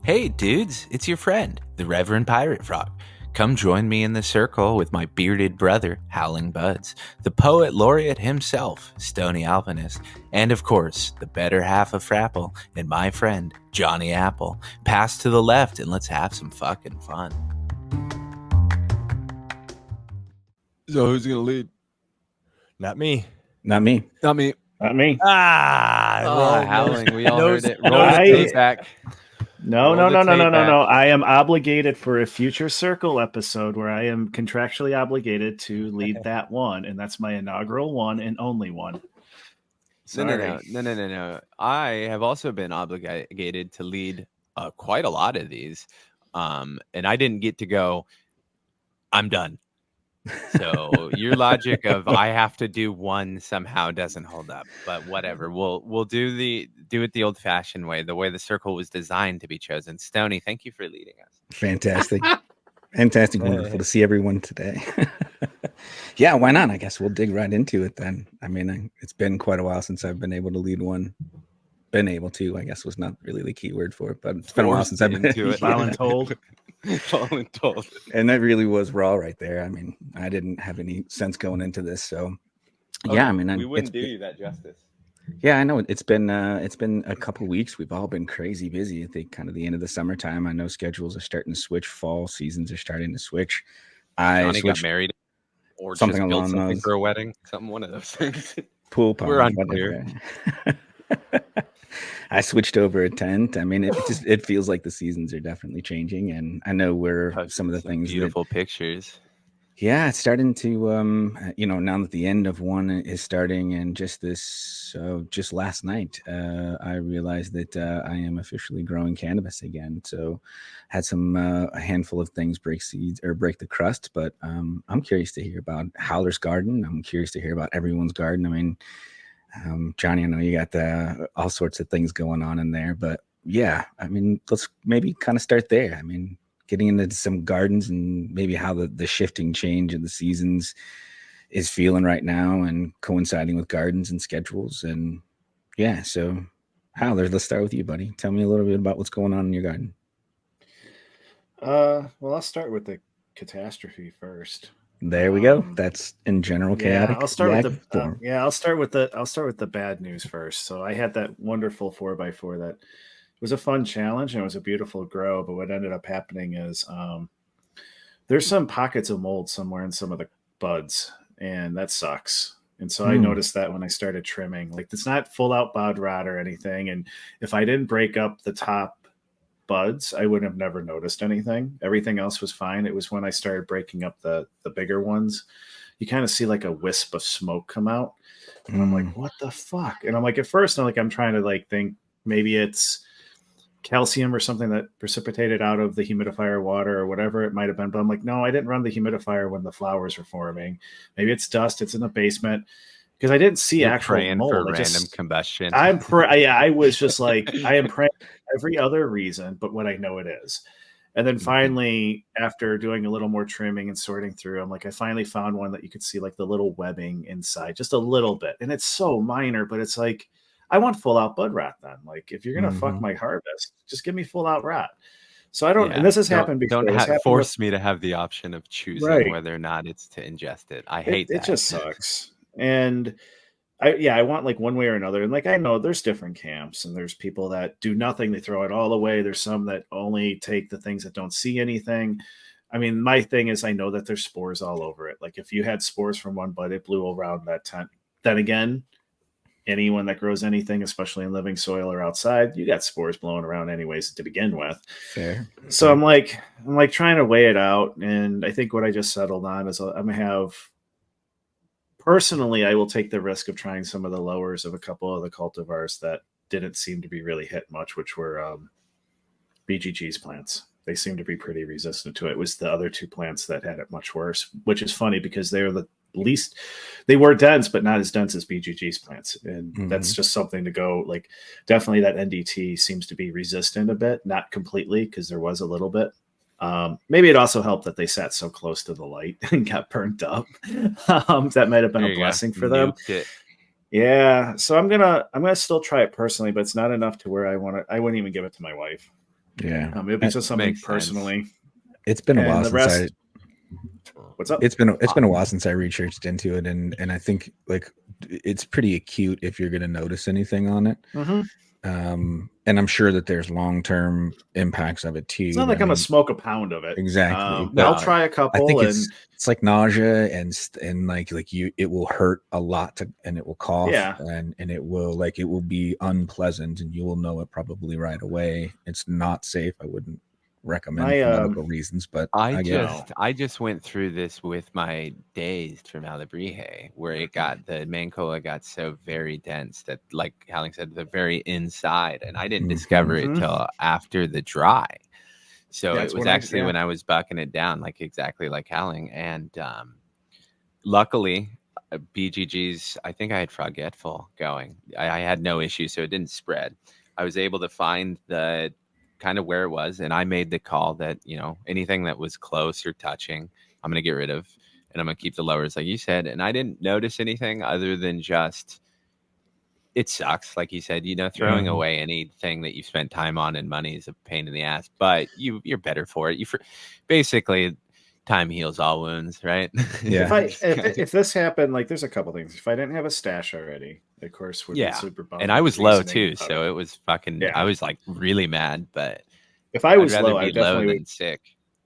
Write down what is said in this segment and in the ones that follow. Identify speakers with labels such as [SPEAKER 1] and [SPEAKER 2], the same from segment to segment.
[SPEAKER 1] Hey dudes, it's your friend, the Reverend Pirate Frog. Come join me in the circle with my bearded brother, Howlingbuds, the poet laureate himself, Stoney Alpinist, and of course, the better half of Frapple and my friend, Johnny Apple. Pass to the left and let's have some fucking fun.
[SPEAKER 2] So who's gonna lead?
[SPEAKER 3] Not me.
[SPEAKER 4] Not me.
[SPEAKER 2] Not me.
[SPEAKER 5] Not me.
[SPEAKER 1] Howling, we all heard it. Roll
[SPEAKER 5] no,
[SPEAKER 1] the
[SPEAKER 5] I-
[SPEAKER 1] tape back.
[SPEAKER 5] No.
[SPEAKER 1] Roll the tape back.
[SPEAKER 5] I am obligated for a future Circle episode where I am contractually obligated to lead that one, and that's my inaugural one and only one. Sorry.
[SPEAKER 2] No. I have also been obligated to lead quite a lot of these, and I didn't get to go. I'm done. So your logic of I have to do one somehow doesn't hold up. But whatever, we'll do it the old-fashioned way, the way the circle was designed to be chosen. Stoney, thank you for leading us.
[SPEAKER 4] Fantastic. Wonderful to see everyone today. Yeah, why not? I guess we'll dig right into it then. I mean, it's been quite a while since I've been able to lead one. Been able to, I guess, was not really the key word for it, but it's been a while since I've been
[SPEAKER 2] into it.
[SPEAKER 5] Voluntold.
[SPEAKER 2] Voluntold.
[SPEAKER 4] And that really was raw right there. I mean, I didn't have any sense going into this, so yeah. I mean,
[SPEAKER 2] we wouldn't do you that justice.
[SPEAKER 4] Yeah, I know it's been a couple weeks. We've all been crazy busy. I think kind of the end of the summertime. I know schedules are starting to switch. Fall seasons are starting to switch.
[SPEAKER 2] Johnny got married, or
[SPEAKER 4] something
[SPEAKER 2] just built
[SPEAKER 4] along
[SPEAKER 2] something
[SPEAKER 4] those.
[SPEAKER 2] for a wedding. One of those things.
[SPEAKER 4] Pool pond.
[SPEAKER 2] We're unclear.
[SPEAKER 4] I switched over a tent. I mean, it feels like the seasons are definitely changing, and I know some of the things
[SPEAKER 2] beautiful pictures.
[SPEAKER 4] Yeah, it's starting to now that the end of one is starting, and just last night, I realized that I am officially growing cannabis again. So had a handful of things break the crust, but I'm curious to hear about Howler's garden. I'm curious to hear about everyone's garden. I mean, Johnny, I know you got all sorts of things going on in there, but yeah, I mean, let's maybe kind of start there. I mean, getting into some gardens and maybe how the shifting change of the seasons is feeling right now and coinciding with gardens and schedules. And yeah, so Howler, let's start with you, buddy. Tell me a little bit about what's going on in your garden.
[SPEAKER 5] Well, I'll start with the catastrophe first.
[SPEAKER 4] There we go. That's in general chaotic.
[SPEAKER 5] Yeah, I'll start with the bad news first. So I had that wonderful 4x4 that was a fun challenge and it was a beautiful grow. But what ended up happening is there's some pockets of mold somewhere in some of the buds, and that sucks. And so I noticed that when I started trimming, like it's not full out bud rot or anything. And if I didn't break up the top buds, I would have never noticed anything. Everything else was fine. It was when I started breaking up the bigger ones, you kind of see like a wisp of smoke come out, and I'm like, what the fuck? And I'm like, at first I'm trying to think maybe it's calcium or something that precipitated out of the humidifier water or whatever it might have been, but I'm like, no, I didn't run the humidifier when the flowers were forming. Maybe it's dust, it's in the basement, because I didn't see actual mold.
[SPEAKER 2] For random combustion.
[SPEAKER 5] I was just like, I am praying every other reason but what I know it is. And then finally, after doing a little more trimming and sorting through, I'm like, I finally found one that you could see like the little webbing inside, just a little bit. And it's so minor, but it's like, I want full out bud rot then. Like, if you're going to fuck my harvest, just give me full out rot. So I don't, and this has happened before.
[SPEAKER 2] Don't force me to have the option of choosing whether or not it's to ingest it. I hate that.
[SPEAKER 5] It just sucks. And I want like one way or another. And like, I know there's different camps and there's people that do nothing. They throw it all away. There's some that only take the things that don't see anything. I mean, my thing is I know that there's spores all over it. Like if you had spores from one bud, it blew around that tent. Then again, anyone that grows anything, especially in living soil or outside, you got spores blowing around anyways to begin with.
[SPEAKER 4] Fair.
[SPEAKER 5] So I'm like trying to weigh it out. And I think what I just settled on is I'm going to have, personally, I will take the risk of trying some of the lowers of a couple of the cultivars that didn't seem to be really hit much, which were BGG's plants. They seem to be pretty resistant to it. It was the other two plants that had it much worse, which is funny because they were the least, they were dense, but not as dense as BGG's plants. And that's just something to go, like, definitely that NDT seems to be resistant a bit, not completely, because there was a little bit. Maybe it also helped that they sat so close to the light and got burnt up. That might have been a blessing for them. Yeah. So I'm gonna still try it personally, but it's not enough to where I wouldn't even give it to my wife.
[SPEAKER 4] Yeah.
[SPEAKER 5] Maybe just something
[SPEAKER 2] Makes sense.
[SPEAKER 5] personally.
[SPEAKER 4] It's been a
[SPEAKER 5] And
[SPEAKER 4] while
[SPEAKER 5] the
[SPEAKER 4] since
[SPEAKER 5] rest. What's up?
[SPEAKER 4] it's been a while since I researched into it, and I think like it's pretty acute if you're going to notice anything on it.
[SPEAKER 5] Mm-hmm.
[SPEAKER 4] And I'm sure that there's long-term impacts of it too.
[SPEAKER 5] It's not like I'm gonna smoke a pound of it.
[SPEAKER 4] Exactly.
[SPEAKER 5] I'll try a couple.
[SPEAKER 4] I think
[SPEAKER 5] and
[SPEAKER 4] it's like nausea and like you, it will hurt a lot and it will cough and it will be unpleasant, and you will know it probably right away. It's not safe. I wouldn't recommend for medical reasons, but
[SPEAKER 2] I just went through this with my Dazed from Alebrije, where the main cola got so very dense that, like Howling said, the very inside, and I didn't discover it till after the dry. So it was actually when I was bucking it down, like exactly like Howling, and luckily BGG's, I think I had Forgetful going. I had no issue, so it didn't spread. I was able to find the kind of where it was, and I made the call that, anything that was close or touching, I'm going to get rid of, and I'm going to keep the lowers like you said. And I didn't notice anything other than just it sucks, like you said, throwing away anything that you spent time on and money is a pain in the ass, but you're better for it. Basically time heals all wounds, right?
[SPEAKER 4] Yeah.
[SPEAKER 5] If this happened, like there's a couple things. If I didn't have a stash already, of course, would be super bummed.
[SPEAKER 2] And I was low too, so it was fucking. I was like really mad, but
[SPEAKER 5] if I was low,
[SPEAKER 2] I'd definitely low than sick.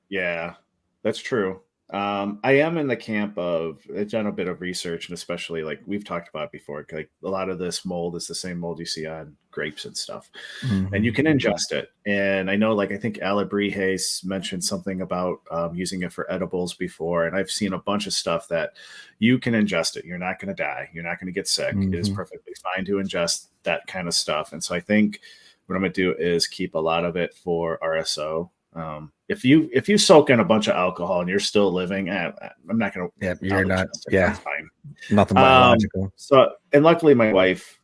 [SPEAKER 5] Yeah, that's true. I am in the camp of I've done a bit of research, and especially like we've talked about before, like a lot of this mold is the same mold you see on grapes and stuff, and you can ingest it. And I know, like I think Alebrije mentioned something about using it for edibles before, and I've seen a bunch of stuff that you can ingest it. You're not going to die. You're not going to get sick. It is perfectly fine to ingest that kind of stuff. And so I think what I'm going to do is keep a lot of it for RSO. If you soak in a bunch of alcohol and you're still living, I'm not going to.
[SPEAKER 4] Yeah, you're not.
[SPEAKER 5] That's fine.
[SPEAKER 4] Nothing biological.
[SPEAKER 5] And luckily, my wife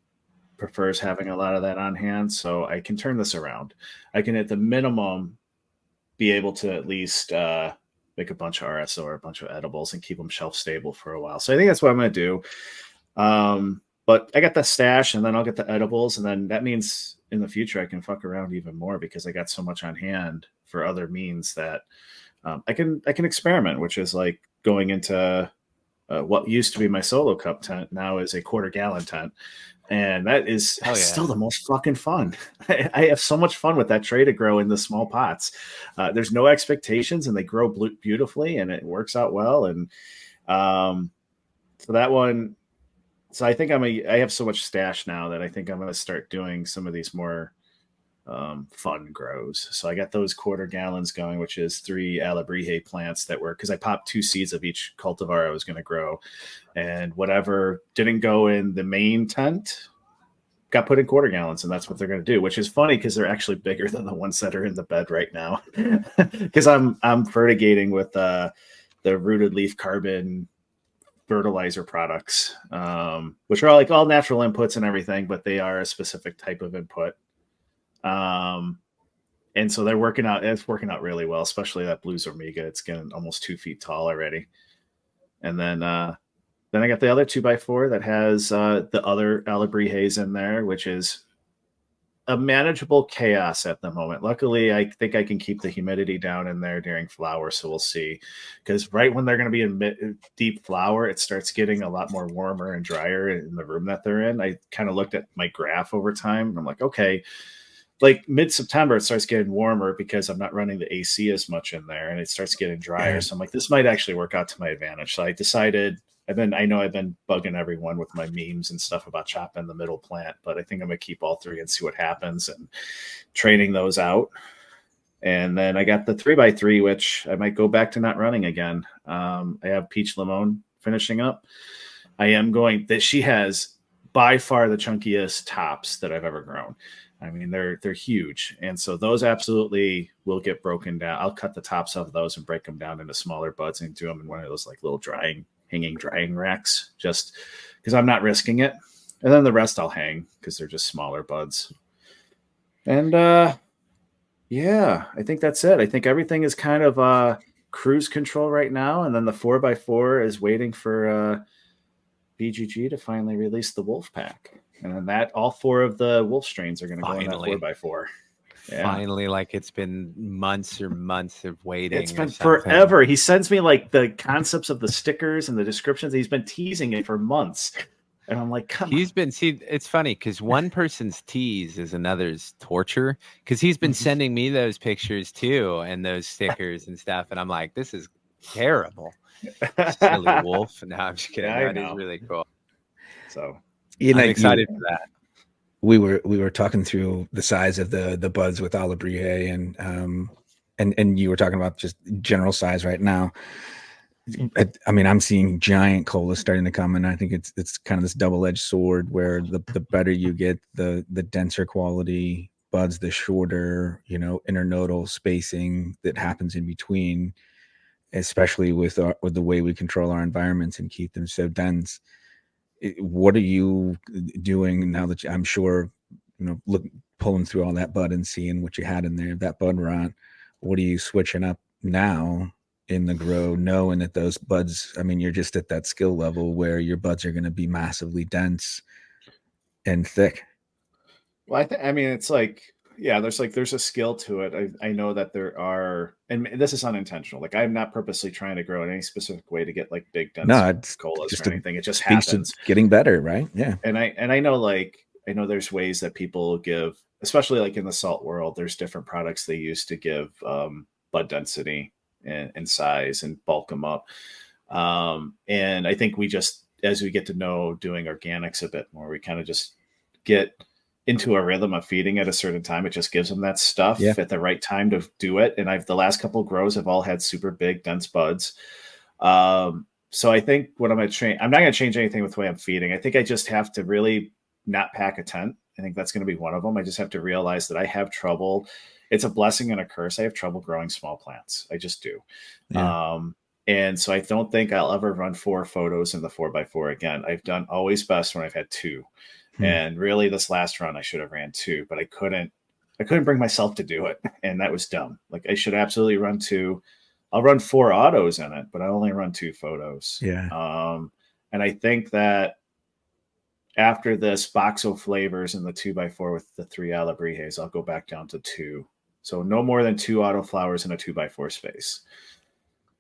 [SPEAKER 5] prefers having a lot of that on hand, so I can turn this around. I can, at the minimum, be able to at least make a bunch of RSO or a bunch of edibles and keep them shelf stable for a while. So I think that's what I'm going to do. But I got the stash, and then I'll get the edibles, and then that means in the future I can fuck around even more because I got so much on hand for other means that I can experiment, which is like going into what used to be my solo cup tent now is a 1/4 gallon tent, and that is still the most fucking fun. I have so much fun with that tray to grow in the small pots. There's no expectations, and they grow beautifully, and it works out well. And so that one. So I think I have so much stash now that I think I'm going to start doing some of these more fun grows. So I got those 1/4 gallons going, which is 3 Alebrije plants that were, because I popped 2 seeds of each cultivar I was going to grow, and whatever didn't go in the main tent got put in 1/4 gallons, and that's what they're going to do. Which is funny because they're actually bigger than the ones that are in the bed right now. Because I'm fertigating with the rooted leaf carbon fertilizer products, which are all natural inputs and everything, but they are a specific type of input. And so they're working out. It's working out really well, especially that blue Zormiga. It's getting almost 2 feet tall already. And then I got the other 2x4 that has the other Alebrijes in there, which is a manageable chaos at the moment. Luckily, I think I can keep the humidity down in there during flower, so we'll see. Because right when they're going to be in deep flower, it starts getting a lot more warmer and drier in the room that they're in. I kind of looked at my graph over time, and I'm like, okay, like mid-September, it starts getting warmer because I'm not running the AC as much in there, and it starts getting drier. So I'm like, this might actually work out to my advantage. So I decided I've been bugging everyone with my memes and stuff about chopping the middle plant, but I think I'm going to keep all 3 and see what happens and training those out. And then I got the 3x3, which I might go back to not running again. I have Peach Limon finishing up. She has by far the chunkiest tops that I've ever grown. I mean, they're huge. And so those absolutely will get broken down. I'll cut the tops of those and break them down into smaller buds and do them in one of those like little hanging drying racks, just because I'm not risking it. And then the rest I'll hang because they're just smaller buds. And yeah, I think that's it. I think everything is kind of cruise control right now. And then the 4x4 is waiting for BGG to finally release the wolf pack. And then all 4 of the wolf strains are going to go in that 4x4. Yeah.
[SPEAKER 2] finally, like it's been months or months of waiting.
[SPEAKER 5] It's been
[SPEAKER 2] or something.
[SPEAKER 5] forever. He sends me like the concepts of the stickers and the descriptions. He's been teasing it for months. And I'm like, come
[SPEAKER 2] He's
[SPEAKER 5] on.
[SPEAKER 2] been, see, it's funny because one person's tease is another's torture, because he's been sending me those pictures too and those stickers and stuff. And I'm like, this is terrible. Silly wolf. No, I'm just kidding.
[SPEAKER 5] Yeah, I
[SPEAKER 2] That is
[SPEAKER 5] know.
[SPEAKER 2] really cool.
[SPEAKER 5] So
[SPEAKER 2] I'm excited for that.
[SPEAKER 4] We were talking through the size of the buds with Alibrie and you were talking about just general size right now. I mean, I'm seeing giant colas starting to come, and I think it's kind of this double-edged sword where the better you get, the denser quality buds, the shorter, internodal spacing that happens in between, especially with the way we control our environments and keep them so dense. What are you doing now that I'm sure, pulling through all that bud and seeing what you had in there, that bud rot? What are you switching up now in the grow, knowing that those buds, I mean, you're just at that skill level where your buds are going to be massively dense and thick?
[SPEAKER 5] Well, I mean, it's like, yeah, there's a skill to it. I know that there are, and this is unintentional. Like, I'm not purposely trying to grow in any specific way to get like big dense
[SPEAKER 4] It's
[SPEAKER 5] colas
[SPEAKER 4] just
[SPEAKER 5] or anything. It just
[SPEAKER 4] speaks to
[SPEAKER 5] happens.
[SPEAKER 4] getting better, right? Yeah.
[SPEAKER 5] And I know there's ways that people give, especially like in the salt world, there's different products they use to give bud density and size and bulk them up. And I think we just, as we get to know doing organics a bit more, we kind of just get into a rhythm of feeding at a certain time. It just gives them that stuff at the right time to do it. And the last couple of grows have all had super big, dense buds. So I think what I'm going to change, I'm not going to change anything with the way I'm feeding. I think I just have to really not pack a tent. I think that's going to be one of them. I just have to realize that I have trouble. It's a blessing and a curse. I have trouble growing small plants. I just do.
[SPEAKER 4] Yeah.
[SPEAKER 5] And so I don't think I'll ever run 4 photos in the 4x4 again. I've done always best when I've had 2. And really this last run, I should have ran 2, but I couldn't bring myself to do it. And that was dumb. Like, I should absolutely run 2. I'll run 4 autos in it, but I only run 2 photos.
[SPEAKER 4] Yeah.
[SPEAKER 5] And I think that after this Boxo flavors and the 2x4 with the 3 Alibries, I'll go back down to 2. So no more than 2 auto flowers in a 2x4 space.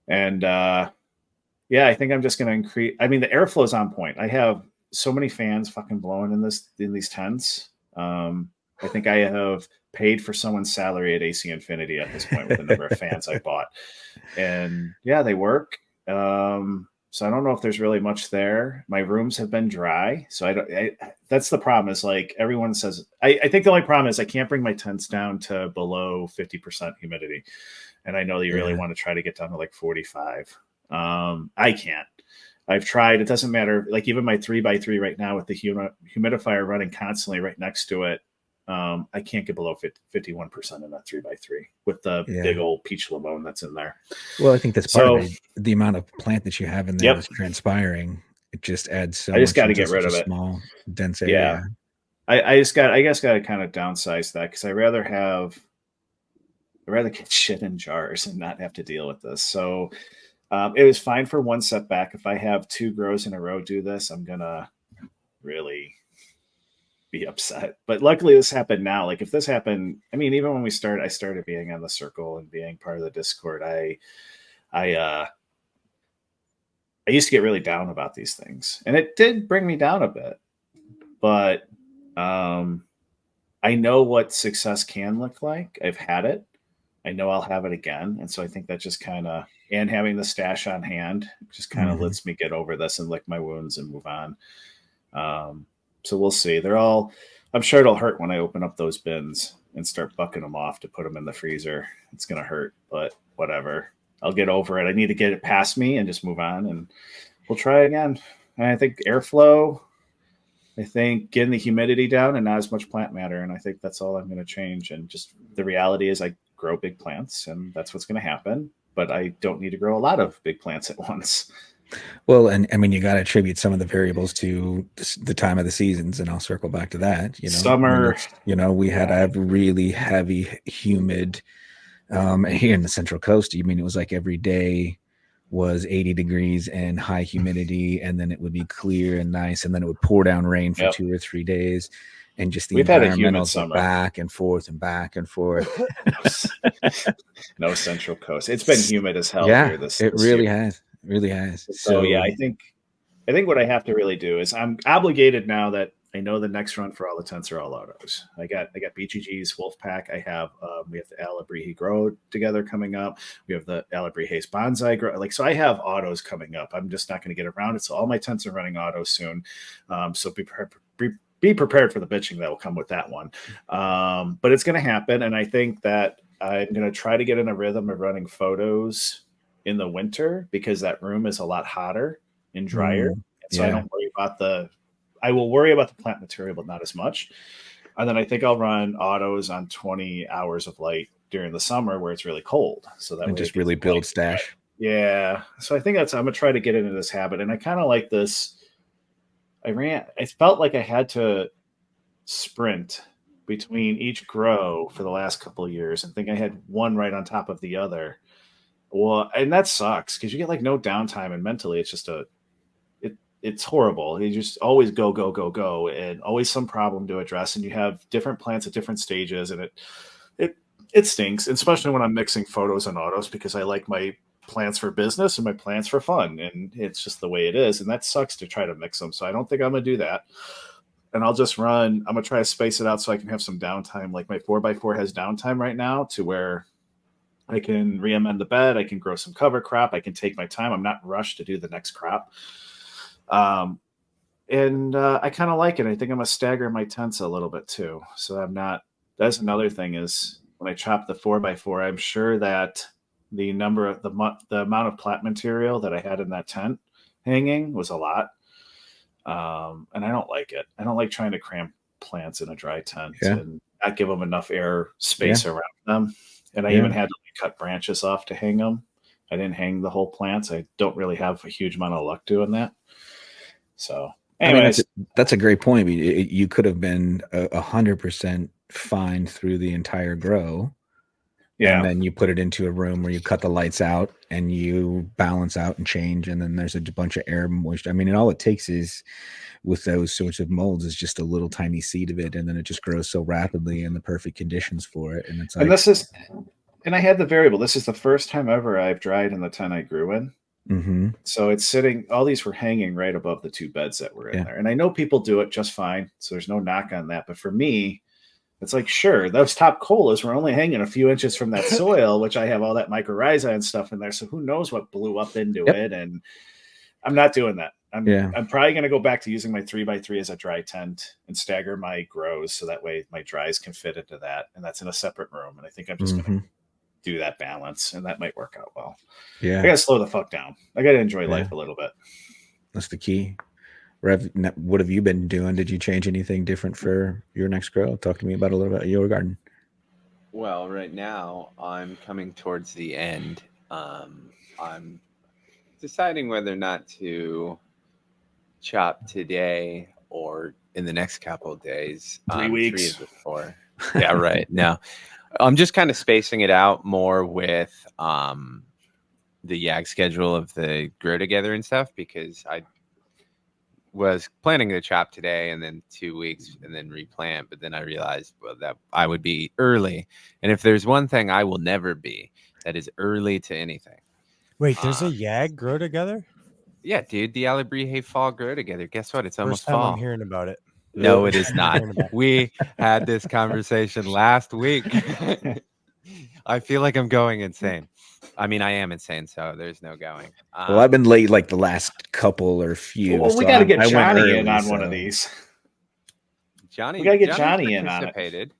[SPEAKER 5] And I think I'm just going to increase. I mean, the airflow's on point. I have so many fans fucking blowing in these tents. I think I have paid for someone's salary at AC Infinity at this point with the number of fans I bought. And yeah, they work. So I don't know if there's really much there. My rooms have been dry. So that's the problem, is like everyone says, I think the only problem is I can't bring my tents down to below 50% humidity. And I know that you really want to try to get down to like 45. I can't. I've tried. It doesn't matter. Like, even my 3x3 right now with the humidifier running constantly right next to it, I can't get below 51% in that 3x3 with the big old peach limon that's in there.
[SPEAKER 4] Well, I think that's part of it. The amount of plant that you have in there is transpiring. It just adds so much.
[SPEAKER 5] I just got to get rid of it.
[SPEAKER 4] Small, dense area.
[SPEAKER 5] Yeah. I guess got to kind of downsize that, because I'd rather get shit in jars and not have to deal with this. So it was fine for one setback. If I have 2 grows in a row do this, I'm going to really be upset. But luckily this happened now. Like, if this happened, I mean, even when I started being on the circle and being part of the Discord, I used to get really down about these things, and it did bring me down a bit, but I know what success can look like. I've had it. I know I'll have it again. And so I think that just kind of, and having the stash on hand just kind of lets me get over this and lick my wounds and move on. So we'll see. I'm sure it'll hurt when I open up those bins and start bucking them off to put them in the freezer. It's going to hurt, but whatever. I'll get over it. I need to get it past me and just move on, and we'll try again. And I think airflow, I think getting the humidity down and not as much plant matter. And I think that's all I'm going to change. And just the reality is I grow big plants, and that's what's going to happen, but I don't need to grow a lot of big plants at once.
[SPEAKER 4] Well, and I mean, you got to attribute some of the variables to the time of the seasons, and I'll circle back to that.
[SPEAKER 5] Summer,
[SPEAKER 4] we had a really heavy, humid, here in the Central Coast. I mean, it was like every day was 80 degrees and high humidity, and then it would be clear and nice, and then it would pour down rain for 2 or 3 days. and just the
[SPEAKER 5] We've had a humid
[SPEAKER 4] environmentals
[SPEAKER 5] summer.
[SPEAKER 4] back and forth and back and forth.
[SPEAKER 5] No Central Coast. It's been humid as hell
[SPEAKER 4] Yeah,
[SPEAKER 5] here this
[SPEAKER 4] really
[SPEAKER 5] year.
[SPEAKER 4] has. It really has.
[SPEAKER 5] So yeah, I think what I have to really do is I'm obligated now that I know the next run for all the tents are all autos. I got BGG's Wolfpack. I have we have the Alabrihe Grow Together coming up. We have the Alabrihe's Bonsai Grow. Like, so I have autos coming up. I'm just not going to get around it. So all my tents are running autos soon. So be prepared for the bitching that will come with that one. But it's going to happen, and I think that I'm going to try to get in a rhythm of running photos in the winter because that room is a lot hotter and drier. So I don't worry about I will worry about the plant material, but not as much. And then I think I'll run autos on 20 hours of light during the summer where it's really cold. So that
[SPEAKER 4] just really build stash.
[SPEAKER 5] Yeah. So I think I'm going to try to get into this habit. And I kind of like this. I felt like I had to sprint between each grow for the last couple of years and think I had one right on top of the other. Well, and that sucks because you get like no downtime, and mentally it's just it's horrible. You just always go, and always some problem to address. And you have different plants at different stages, and it stinks, especially when I'm mixing photos and autos because I like my plants for business and my plants for fun. And it's just the way it is. And that sucks to try to mix them. So I don't think I'm going to do that. And I'll just I'm going to try to space it out so I can have some downtime. Like my 4x4 has downtime right now to where I can re-amend the bed. I can grow some cover crop. I can take my time. I'm not rushed to do the next crop. And I kind of like it. I think I'm going to stagger my tents a little bit too. So that's another thing is when I chop the 4x4, I'm sure that the amount of plant material that I had in that tent hanging was a lot. And I don't like it. I don't like trying to cram plants in a dry tent and not give them enough air space around them. And I even had to cut branches off to hang them. I didn't hang the whole plants. I don't really have a huge amount of luck doing that. So anyways,
[SPEAKER 4] that's a great point. You could have been 100% fine through the entire grow. Yeah. And then you put it into a room where you cut the lights out and you balance out and change. And then there's a bunch of air moisture. I mean, and all it takes is with those sorts of molds is just a little tiny seed of it. And then it just grows so rapidly in the perfect conditions for it. And it's like,
[SPEAKER 5] and I had the variable. This is the first time ever I've dried in the tent I grew in.
[SPEAKER 4] Mm-hmm.
[SPEAKER 5] So it's sitting, all these were hanging right above the two beds that were in there. And I know people do it just fine. So there's no knock on that. But for me, it's like, sure, those top colas were only hanging a few inches from that soil, which I have all that mycorrhiza and stuff in there. So who knows what blew up into it. And I'm not doing that. I'm probably going to go back to using my 3x3 as a dry tent and stagger my grows. So that way my dries can fit into that. And that's in a separate room. And I think I'm just going to do that balance, and that might work out well. I gotta slow the fuck down. I gotta enjoy life a little bit.
[SPEAKER 4] That's the key. Rev, what have you been doing? Did you change anything different for your next grow? Talk to me about a little bit of your garden.
[SPEAKER 2] Well, right now I'm coming towards the end. I'm deciding whether or not to chop today or in the next couple of days.
[SPEAKER 5] 3 weeks.
[SPEAKER 2] 3 of the 4. Yeah, right. No. I'm just kind of spacing it out more with the YAG schedule of the grow together and stuff, because I was planning to chop today and then 2 weeks and then replant. But then I realized, that I would be early. And if there's one thing I will never be, that is early to anything.
[SPEAKER 3] Wait, there's a YAG grow together?
[SPEAKER 2] Yeah, dude, the Alabrihe fall grow together. Guess what? It's almost
[SPEAKER 3] First time
[SPEAKER 2] fall.
[SPEAKER 3] I'm hearing about it.
[SPEAKER 2] No, it is not. We had this conversation last week. I feel like I'm going insane. I mean, I am insane, so there's no going.
[SPEAKER 4] Well, I've been late like the last couple or few.
[SPEAKER 5] Well, we got to get Johnny in on one of these.
[SPEAKER 2] Johnny,
[SPEAKER 5] we got to get Johnny in on
[SPEAKER 2] it.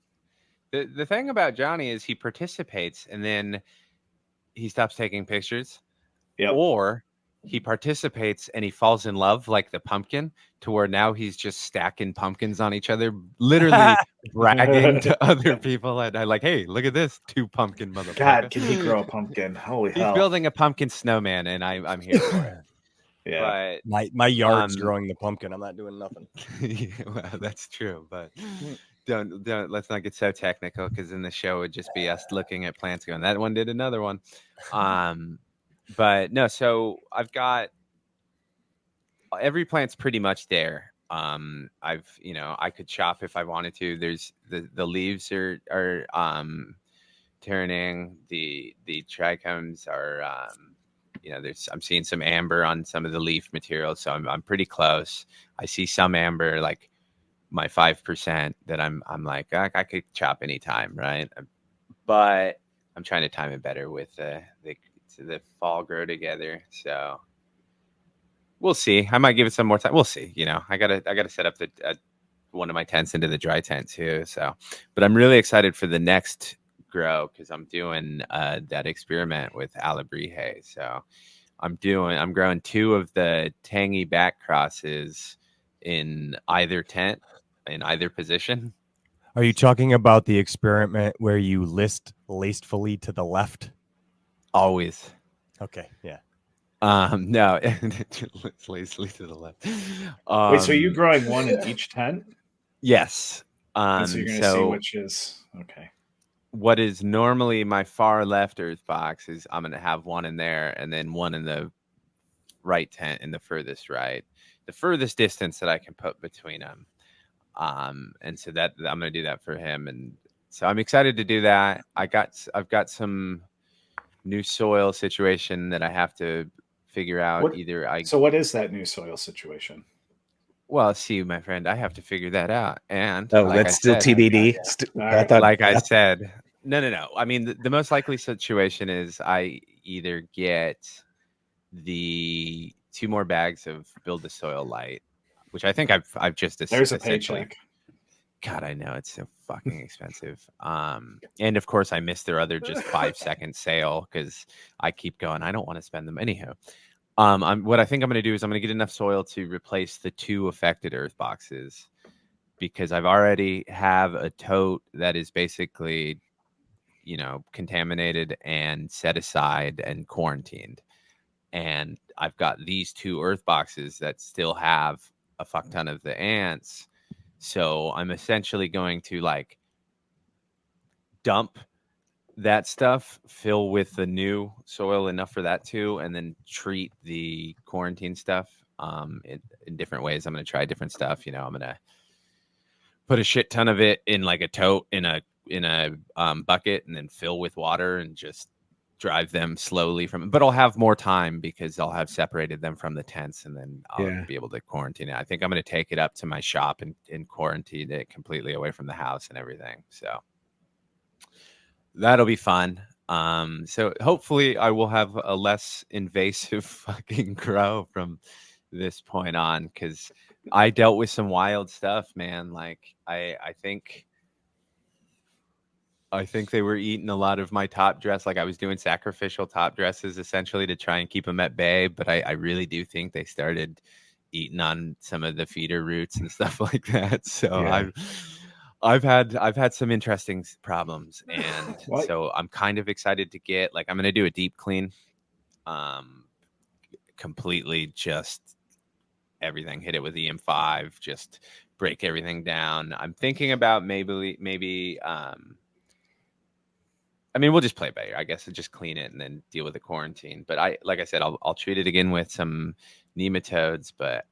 [SPEAKER 2] The thing about Johnny is he participates and then he stops taking pictures.
[SPEAKER 5] Yep.
[SPEAKER 2] Or he participates and he falls in love like the pumpkin, to where now he's just stacking pumpkins on each other, literally bragging to other people. And I like, hey, look at this 2 pumpkin motherfucker.
[SPEAKER 5] God, can he grow a pumpkin? Holy hell.
[SPEAKER 2] He's building a pumpkin snowman, and I'm here for it.
[SPEAKER 5] Yeah.
[SPEAKER 2] But
[SPEAKER 3] my yard's growing the pumpkin. I'm not doing nothing.
[SPEAKER 2] Well, that's true, but don't let's not get so technical, because then the show would just be us looking at plants going, that one did another one. But no, so I've got every plant's pretty much there. I've, I could chop if I wanted to. There's the leaves are turning. The trichomes are, I'm seeing some amber on some of the leaf material, so I'm pretty close. I see some amber, like my 5% that I'm like, I could chop anytime, right? But I'm trying to time it better with the fall grow together. So we'll see. I might give it some more time. We'll see. I gotta set up one of my tents into the dry tent too. So, but I'm really excited for the next grow because I'm doing that experiment with Alebrije. So I'm growing 2 of the tangy back crosses in either tent, in either position.
[SPEAKER 3] Are you talking about the experiment where you list lacefully to the left?
[SPEAKER 2] Always.
[SPEAKER 3] Okay, yeah.
[SPEAKER 2] No, it's lazily to the left.
[SPEAKER 5] Wait, so are you growing one in each tent?
[SPEAKER 2] Yes.
[SPEAKER 5] And so you're going to see which is okay.
[SPEAKER 2] What is normally my far left earth box is I'm going to have one in there and then one in the right tent in the furthest right, the furthest distance that I can put between them. And so that I'm going to do that for him, and so I'm excited to do that. I've got some new soil situation that I have to figure out.
[SPEAKER 5] So what is that new soil situation?
[SPEAKER 2] Well, see, my friend, I have to figure that out. And
[SPEAKER 4] that's still TBD.
[SPEAKER 2] I said, no. I mean, the most likely situation is I either get the 2 more bags of Build the Soil Light, which I think I've just
[SPEAKER 5] there's a paycheck.
[SPEAKER 2] God, I know it's so fucking expensive. And of course, I missed their other just 5-second sale because I keep going. I don't want to spend them anyhow. What I think I'm going to do is I'm going to get enough soil to replace the 2 affected earth boxes because I've already have a tote that is basically, contaminated and set aside and quarantined. And I've got these 2 earth boxes that still have a fuck ton of the ants. So I'm essentially going to dump that stuff, fill with the new soil enough for that too, and then treat the quarantine stuff in different ways. I'm going to try different stuff. I'm going to put a shit ton of it in a tote in a bucket and then fill with water and just drive them slowly from, but I'll have more time because I'll have separated them from the tents and then I'll be able to quarantine it. I think I'm going to take it up to my shop and quarantine it completely away from the house and everything. So that'll be fun. So hopefully I will have a less invasive fucking grow from this point on because I dealt with some wild stuff, man. I think they were eating a lot of my top dress. I was doing sacrificial top dresses essentially to try and keep them at bay. But I really do think they started eating on some of the feeder roots and stuff like that. So yeah. I've had some interesting problems. And so I'm kind of excited to get, I'm going to do a deep clean, completely just everything, hit it with EM5, just break everything down. I'm thinking about maybe, we'll just play it by ear, I guess, and just clean it and then deal with the quarantine. But like I said, I'll treat it again with some nematodes, but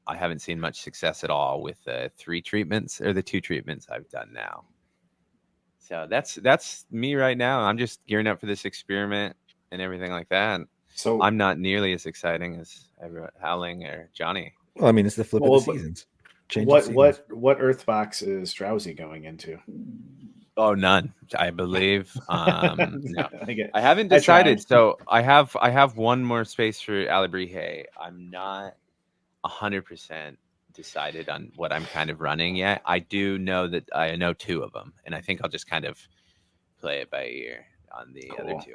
[SPEAKER 2] I haven't seen much success at all with the 3 treatments or the 2 treatments I've done now. So that's me right now. I'm just gearing up for this experiment and everything like that. So I'm not nearly as exciting as Howling or Johnny.
[SPEAKER 4] Well, it's the flip of the seasons.
[SPEAKER 5] What earth box is Drowsy going into?
[SPEAKER 2] Oh, none, I believe. No, I haven't decided. So I have one more space for Alebrije. I'm not 100% decided on what I'm kind of running yet. I do know that I know 2 of them, and I think I'll just kind of play it by ear on the other 2.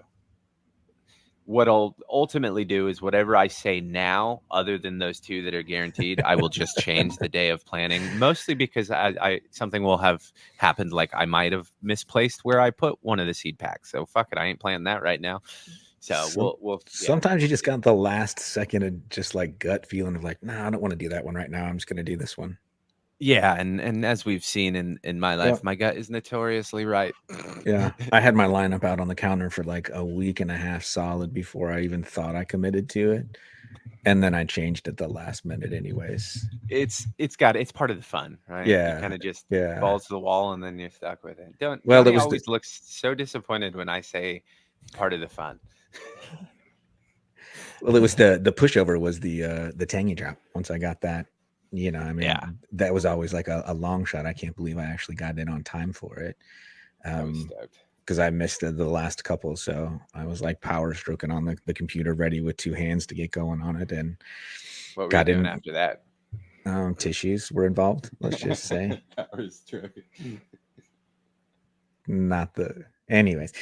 [SPEAKER 2] What I'll ultimately do is whatever I say now, other than those 2 that are guaranteed, I will just change the day of planting, mostly because I something will have happened. I might have misplaced where I put one of the seed packs. So fuck it. I ain't planting that right now. So we'll
[SPEAKER 4] sometimes you just got the last second of just gut feeling of nah, I don't want to do that one right now. I'm just going to do this one.
[SPEAKER 2] Yeah, and as we've seen in my life, my gut is notoriously right.
[SPEAKER 4] Yeah, I had my lineup out on the counter for a week and a half solid before I even thought I committed to it. And then I changed at the last minute anyways.
[SPEAKER 2] It's part of the fun, right?
[SPEAKER 4] Yeah,
[SPEAKER 2] It kind of just
[SPEAKER 4] yeah.
[SPEAKER 2] falls to the wall and then you're stuck with it.
[SPEAKER 4] Well,
[SPEAKER 2] Johnny
[SPEAKER 4] it was
[SPEAKER 2] always looks so disappointed when I say part of the fun.
[SPEAKER 4] Well, it was the pushover was the tangy drop. Once I got that, I mean,
[SPEAKER 2] Yeah.
[SPEAKER 4] that was always like a long shot. I can't believe I actually got in on time for it.
[SPEAKER 2] I was stoked.
[SPEAKER 4] Because I missed the last couple, so I was like power stroking on the computer, ready with two hands to get going on it, and
[SPEAKER 2] What were
[SPEAKER 4] got
[SPEAKER 2] you doing
[SPEAKER 4] in.
[SPEAKER 2] after that?
[SPEAKER 4] Tissues were involved. Let's just say.
[SPEAKER 2] Power stroke.
[SPEAKER 4] Not the. Anyways,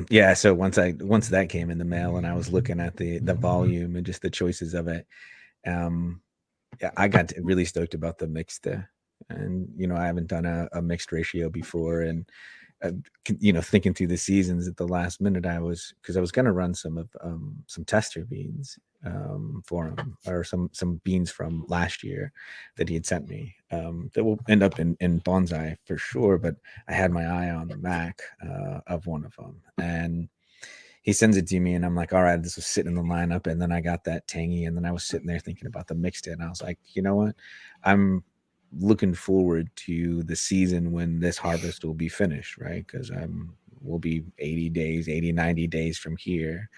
[SPEAKER 4] yeah. So once that came in the mail, and I was looking at the volume and just the choices of it, yeah, I got really stoked about the mixed. And I haven't done a mixed ratio before, and thinking through the seasons at the last minute, because I was going to run some tester beans for him, or some beans from last year that he had sent me that will end up in bonsai for sure. But I had my eye on the Mac of one of them, and he sends it to me, and I'm like, all right, this was sitting in the lineup, and then I got that tangy, and then I was sitting there thinking about the mixed it, and I was like, you know what, I'm looking forward to the season when this harvest will be finished, right? Because we'll be 90 days from here,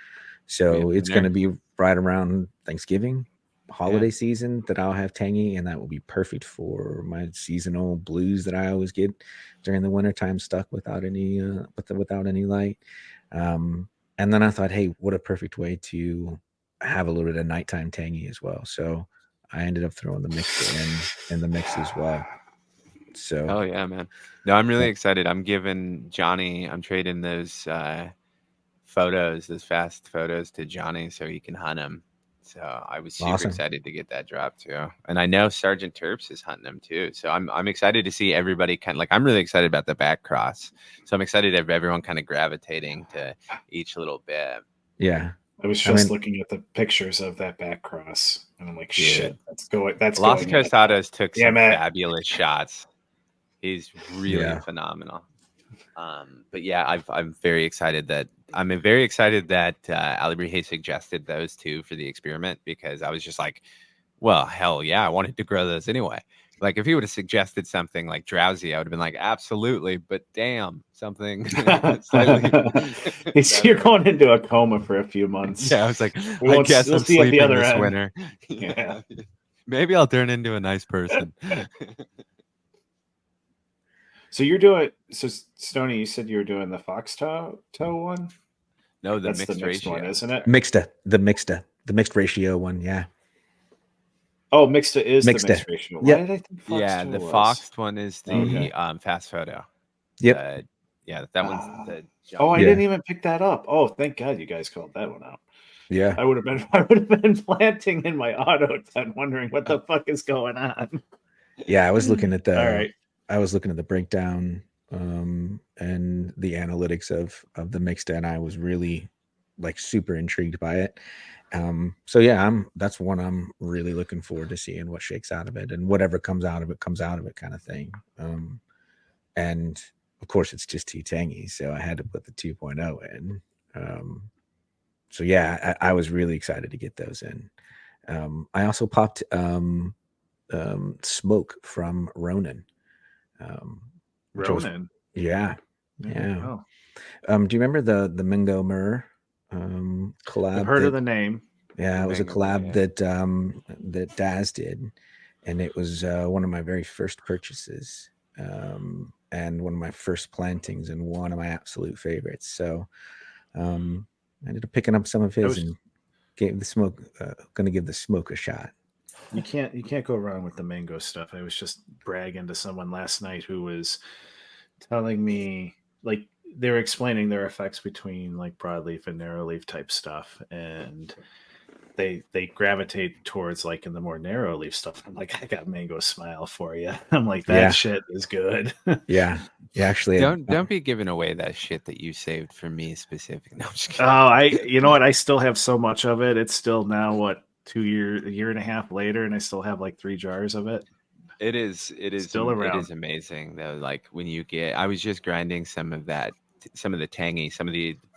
[SPEAKER 4] so it's going to be right around Thanksgiving holiday season that I'll have tangy, and that will be perfect for my seasonal blues that I always get during the wintertime, stuck without any light. And then I thought, hey, what a perfect way to have a little bit of nighttime tangy as well. So I ended up throwing the mix in the mix as well. So,
[SPEAKER 2] oh yeah, man. No, I'm really excited. I'm trading those those fast photos to Johnny so he can hunt them. So I was super excited to get that drop too. And I know Sergeant Terps is hunting them too. So I'm excited to see everybody I'm really excited about the back cross. So I'm excited to have everyone kind of gravitating to each little bit.
[SPEAKER 4] Yeah.
[SPEAKER 5] I was just looking at the pictures of that back cross, and I'm like, shit, that's
[SPEAKER 2] Lost
[SPEAKER 5] going.
[SPEAKER 2] Coast Autos took some fabulous shots. He's really phenomenal. But yeah, I'm very excited that Alibri suggested those two for the experiment, because I was just like, well, hell yeah, I wanted to grow those anyway. Like if he would have suggested something like drowsy, I would have been like, absolutely. But damn, something slightly.
[SPEAKER 5] You're going into a coma for a few months.
[SPEAKER 2] Yeah, I was like, I guess I'm sleeping this winter. Yeah. Maybe I'll turn into a nice person.
[SPEAKER 5] So Stoney, you said you were doing the fox toe one?
[SPEAKER 2] No,
[SPEAKER 5] that's the mixed ratio one, isn't it?
[SPEAKER 4] The mixed ratio one, yeah.
[SPEAKER 5] Oh, mixed is the mixed ratio. Why did I think fox
[SPEAKER 2] yeah, the foxed one is the fast photo.
[SPEAKER 4] Yep.
[SPEAKER 2] Yeah, that one's the
[SPEAKER 5] I didn't even pick that up. Oh, thank God you guys called that one out.
[SPEAKER 4] Yeah.
[SPEAKER 5] I would have been planting in my auto tent wondering what the fuck is going on.
[SPEAKER 4] Yeah, I was looking at
[SPEAKER 5] the
[SPEAKER 4] I was looking at the breakdown and the analytics of the mixed, and I was really super intrigued by it. So yeah, that's one I'm really looking forward to seeing what shakes out of it, and whatever comes out of it kind of thing. And of course it's just too tangy, so I had to put the 2.0 in. So yeah, I was really excited to get those in. I also popped smoke from Ronin.
[SPEAKER 5] Ronin?
[SPEAKER 4] Yeah. Oh. Do you remember the Mingo Myrrh collab?
[SPEAKER 5] I've heard of the name.
[SPEAKER 4] Yeah, it was a collab that Daz did, and it was one of my very first purchases, and one of my first plantings, and one of my absolute favorites. So I ended up picking up some of his and gave the smoke. Going to give the smoke a shot.
[SPEAKER 5] You can't go wrong with the mango stuff. I was just bragging to someone last night who was telling me, like, they were explaining their effects between like broadleaf and narrowleaf type stuff, and they gravitate towards like in the more narrow leaf stuff. I'm like, I got Mango Smile for you. I'm like, that shit is good.
[SPEAKER 4] Yeah, actually,
[SPEAKER 2] don't be giving away that shit that you saved for me specifically. No, I'm just
[SPEAKER 5] kidding. You know what? I still have so much of it. It's still now a year and a half later, and I still have like 3 jars of it.
[SPEAKER 2] It is
[SPEAKER 5] still around.
[SPEAKER 2] It is amazing though. Like when you I was just grinding some of the tangy,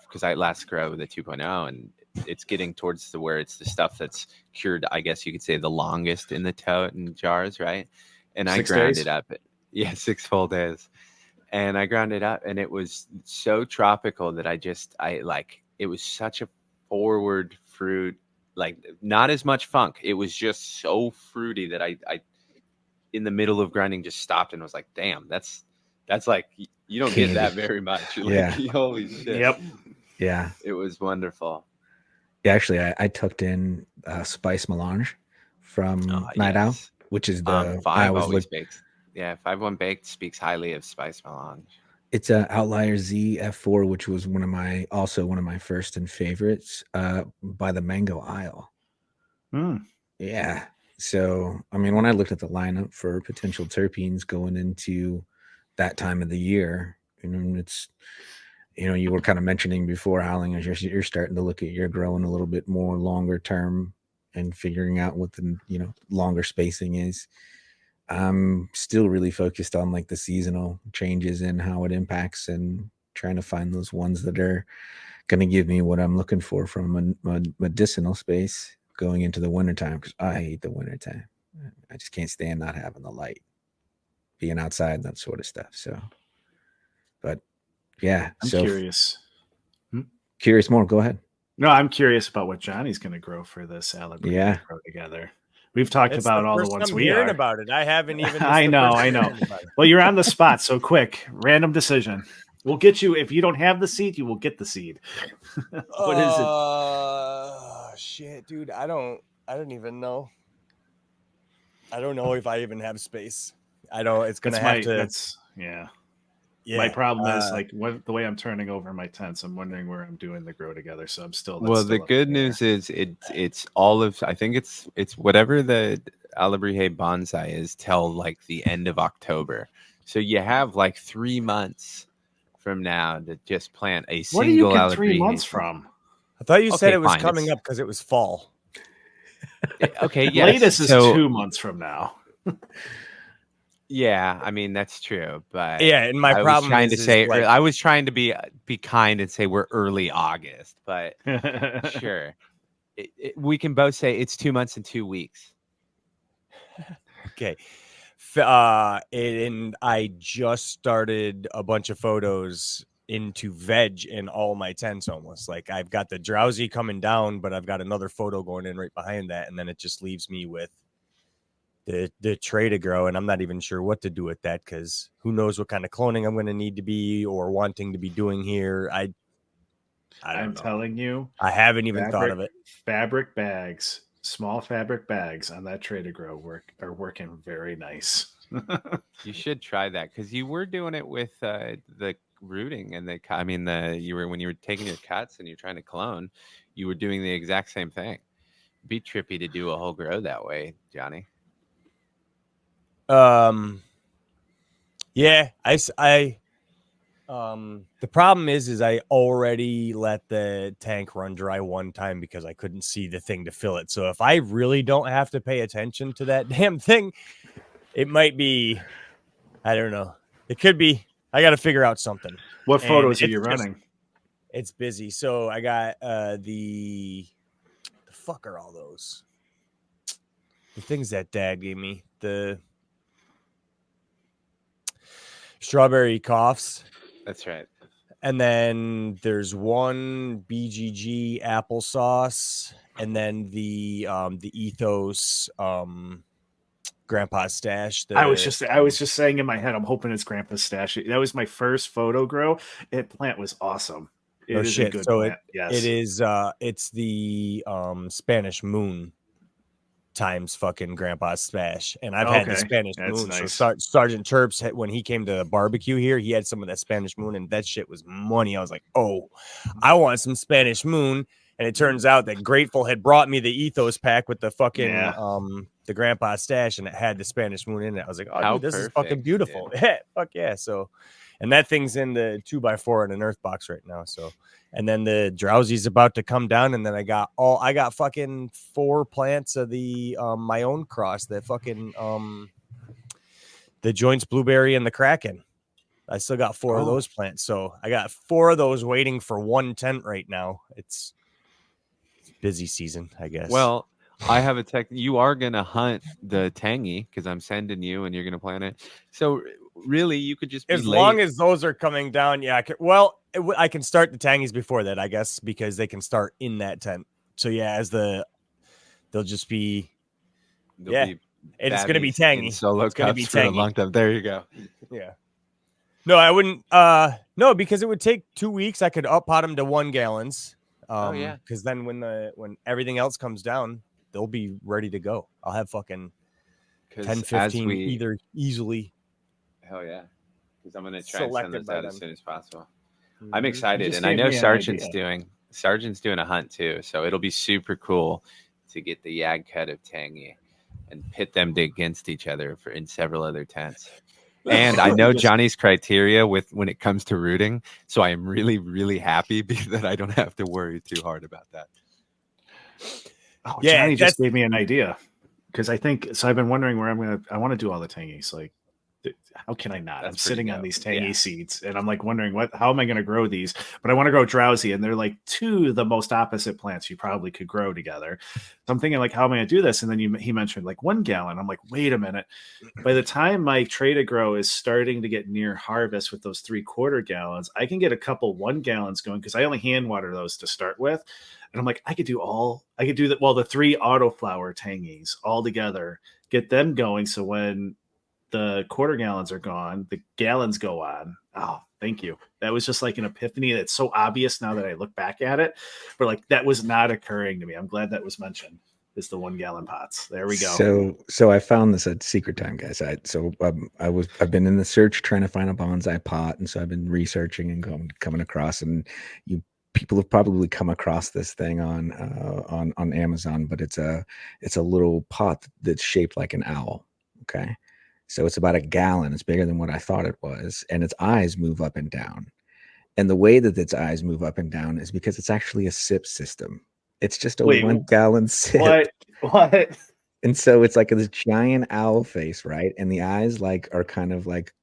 [SPEAKER 2] because I last grow the 2.0, and it's getting towards the where it's the stuff that's cured, I guess you could say, the longest in the tote and jars, right? And I
[SPEAKER 5] 6
[SPEAKER 2] ground
[SPEAKER 5] days?
[SPEAKER 2] it up. Yeah, 6 full days. And I ground it up, and it was so tropical that I like, it was such a forward fruit, like not as much funk. It was just so fruity that I in the middle of grinding just stopped and was like, damn, that's like, you don't get that very much. Like,
[SPEAKER 4] Yeah.
[SPEAKER 2] holy shit.
[SPEAKER 5] Yep.
[SPEAKER 4] Yeah.
[SPEAKER 2] It was wonderful.
[SPEAKER 4] Yeah, actually, I tucked in Spice Melange from Night Owl,
[SPEAKER 2] Yes.
[SPEAKER 4] which is the I
[SPEAKER 2] Five
[SPEAKER 4] always
[SPEAKER 2] always
[SPEAKER 4] look.
[SPEAKER 2] bakes. Yeah, 5-1 Baked speaks highly of Spice Melange.
[SPEAKER 4] It's a Outlier Z F4, which was one of my first and favorites by the Mango Isle. Yeah. So, I mean, when I looked at the lineup for potential terpenes going into that time of the year, it's, you were kind of mentioning before, Howling, as you're starting to look at your growing a little bit more longer term and figuring out what the, longer spacing is. I'm still really focused on like the seasonal changes and how it impacts and trying to find those ones that are going to give me what I'm looking for from a medicinal space going into the wintertime, because I hate the wintertime. I just can't stand not having the light, being outside, that sort of stuff. So, but yeah.
[SPEAKER 5] I'm curious.
[SPEAKER 4] Curious more. Go ahead.
[SPEAKER 5] No, I'm curious about what Johnny's going to grow for this Alabama grow together. We've talked about all the ones we
[SPEAKER 3] hearing
[SPEAKER 5] are.
[SPEAKER 3] about it. I haven't even.
[SPEAKER 5] I know. Well, you're on the spot, so quick. Random decision. We'll get you. If you don't have the seed, you will get the seed. What is it?
[SPEAKER 3] Shit, dude. I don't even know. I don't know if I even have space. I don't. It's gonna have to.
[SPEAKER 5] That's yeah. My problem is like the way I'm turning over my tents. I'm wondering where I'm doing the grow together. So I'm still.
[SPEAKER 2] Well, the good news is it's all of. I think it's whatever the Alabrije bonsai is till like the end of October. So you have like 3 months from now to just plant a single.
[SPEAKER 5] What do you get
[SPEAKER 2] Alabrije
[SPEAKER 5] 3 months from?
[SPEAKER 3] I thought you said it was coming up because it was fall.
[SPEAKER 2] Okay, yes.
[SPEAKER 5] Latest is 2 months from now.
[SPEAKER 2] Yeah, I mean that's true, but
[SPEAKER 3] yeah, and my problem
[SPEAKER 2] I was trying to be kind and say we're early August, but sure, we can both say it's 2 months and 2 weeks.
[SPEAKER 3] Okay, and I just started a bunch of photos into veg in all my tents almost. Like I've got the drowsy coming down, but I've got another photo going in right behind that, and then it just leaves me with the tray to grow, and I'm not even sure what to do with that because who knows what kind of cloning I'm going to need to be or wanting to be doing here. I'm
[SPEAKER 5] telling you,
[SPEAKER 3] I haven't even thought of it.
[SPEAKER 5] Fabric bags, small fabric bags on that tray to grow are working very nice.
[SPEAKER 2] You should try that because you were doing it with the rooting and when you were taking your cuts and you're trying to clone, you were doing the exact same thing. It'd be trippy to do a whole grow that way, Johnny.
[SPEAKER 3] Yeah, the problem is I already let the tank run dry one time because I couldn't see the thing to fill it. So if I really don't have to pay attention to that damn thing, it might be, I don't know. It could be, I got to figure out something.
[SPEAKER 5] What photos are you running?
[SPEAKER 3] It's busy. So I got, the fuck are all those? The things that Dad gave me, the strawberry coughs.
[SPEAKER 2] That's right.
[SPEAKER 3] And then there's one BGG applesauce, and then the ethos grandpa's stash.
[SPEAKER 5] I was just saying in my head, I'm hoping it's grandpa's stash. That was my first photo grow. That plant was awesome. It is a good plant. Yes.
[SPEAKER 3] It is. It's the Spanish moon times fucking grandpa's stash, and I've had the Spanish moon. Nice. So Sergeant Chirps, when he came to the barbecue here, he had some of that Spanish moon, and that shit was money. I was like, oh, I want some Spanish moon. And it turns out that Grateful had brought me the ethos pack with the fucking the grandpa stash, and it had the Spanish moon in it. I was like, oh, dude, this is fucking beautiful. Yeah. Fuck yeah. So, and that thing's in the 2x4 in an earth box right now. So, and then the drowsy's about to come down, and then I got fucking 4 plants of the my own cross, that fucking the Joints blueberry and the Kraken. I still got 4 of those plants. So I got 4 of those waiting for one tent right now. busy season, I guess.
[SPEAKER 2] Well, I have a tech. You are gonna hunt the tangy because I'm sending you, and you're gonna plan it. So really, you could just be
[SPEAKER 3] as
[SPEAKER 2] late.
[SPEAKER 3] long as those are coming down, yeah. I can start the tangies before that, I guess, because they can start in that tent. So yeah, they'll just be.
[SPEAKER 2] They'll be
[SPEAKER 3] it's gonna be
[SPEAKER 2] babbies
[SPEAKER 3] tangy.
[SPEAKER 2] in solo
[SPEAKER 3] It's gonna
[SPEAKER 2] cups
[SPEAKER 3] be
[SPEAKER 2] for a
[SPEAKER 3] tangy.
[SPEAKER 2] long time. There you go.
[SPEAKER 3] Yeah. No, I wouldn't. No, because it would take 2 weeks. I could up pot them to 1 gallons.
[SPEAKER 2] Yeah.
[SPEAKER 3] Because then when everything else comes down, they'll be ready to go. I'll have fucking 10, 15 either easily.
[SPEAKER 2] Hell yeah. Because I'm gonna try and send those out as soon as possible. I'm
[SPEAKER 3] Mhm.
[SPEAKER 2] excited, and I know Sergeant's doing a hunt too, so it'll be super cool to get the Yag cut of tangy and pit them against each other in several other tents. And I know Johnny's criteria when it comes to rooting, so I am really, really happy that I don't have to worry too hard about that.
[SPEAKER 5] Oh, yeah, Johnny just gave me an idea, because I think so. I've been wondering where I want to do all the tangies. Like, how can I not? I'm sitting on these tangy seeds, and I'm like wondering how am I going to grow these? But I want to grow drowsy, and they're like two of the most opposite plants you probably could grow together. So I'm thinking, like, how am I going to do this? And then he mentioned like 1 gallon. I'm like, wait a minute. By the time my tray to grow is starting to get near harvest with those 3/4 gallons, I can get a couple 1 gallons going, because I only hand water those to start with. And I'm like, I could do the 3 autoflower tangies all together, get them going. So when the 1/4 gallons are gone, the gallons go on. Oh, thank you. That was just like an epiphany that's so obvious now that I look back at it. But like, that was not occurring to me. I'm glad that was mentioned. Is the 1 gallon pots. There we go.
[SPEAKER 4] So I found this at Secret Time, guys. I've been in the search trying to find a bonsai pot, and so I've been researching and coming across, and people have probably come across this thing on Amazon, but it's a little pot that's shaped like an owl. Okay. So it's about 1 gallon. It's bigger than what I thought it was. And its eyes move up and down. And the way that its eyes move up and down is because it's actually a sip system. It's just a 1 gallon sip.
[SPEAKER 5] What?
[SPEAKER 4] And so it's like this giant owl face, right? And the eyes are kind of like,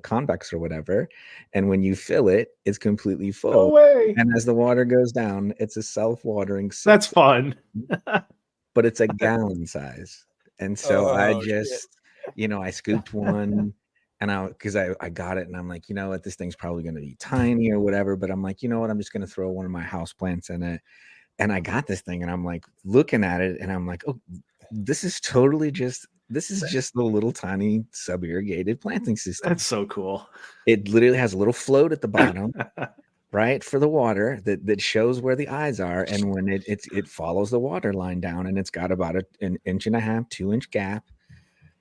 [SPEAKER 4] convex or whatever. And when you fill it, it's completely full.
[SPEAKER 5] No way.
[SPEAKER 4] And as the water goes down, it's a self-watering sip.
[SPEAKER 5] That's fun.
[SPEAKER 4] But it's 1 gallon size. And so I scooped one, and because I got it, and I'm like, you know what, this thing's probably going to be tiny or whatever, but I'm like, you know what, I'm just going to throw one of my house plants in it. And I got this thing, and I'm like looking at it, and I'm like, oh, this is just the little tiny sub-irrigated planting system.
[SPEAKER 5] That's so cool.
[SPEAKER 4] It literally has a little float at the bottom, right, for the water that shows where the eyes are, and when it follows the water line down, and it's got about an 1.5 to 2-inch gap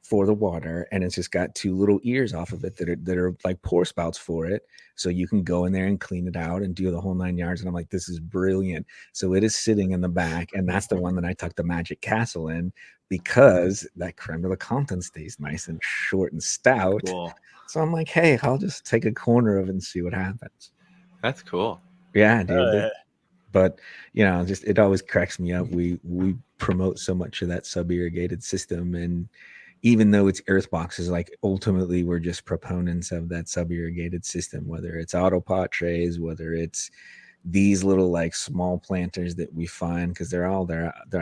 [SPEAKER 4] for the water, and it's just got 2 little ears off of it that are like pour spouts for it, so you can go in there and clean it out and do the whole 9 yards. And I'm like, this is brilliant. So it is sitting in the back, and that's the one that I tucked the Magic Castle in, because that creme de la Compton stays nice and short and stout.
[SPEAKER 5] Cool.
[SPEAKER 4] So I'm like, hey, I'll just take a corner of it and see what happens.
[SPEAKER 2] That's cool.
[SPEAKER 4] Yeah, dude. But just it always cracks me up. We promote so much of that sub-irrigated system, and even though it's earth boxes, like ultimately we're just proponents of that sub-irrigated system, whether it's auto pot trays, whether it's these little like small planters that we find, because they're out there. They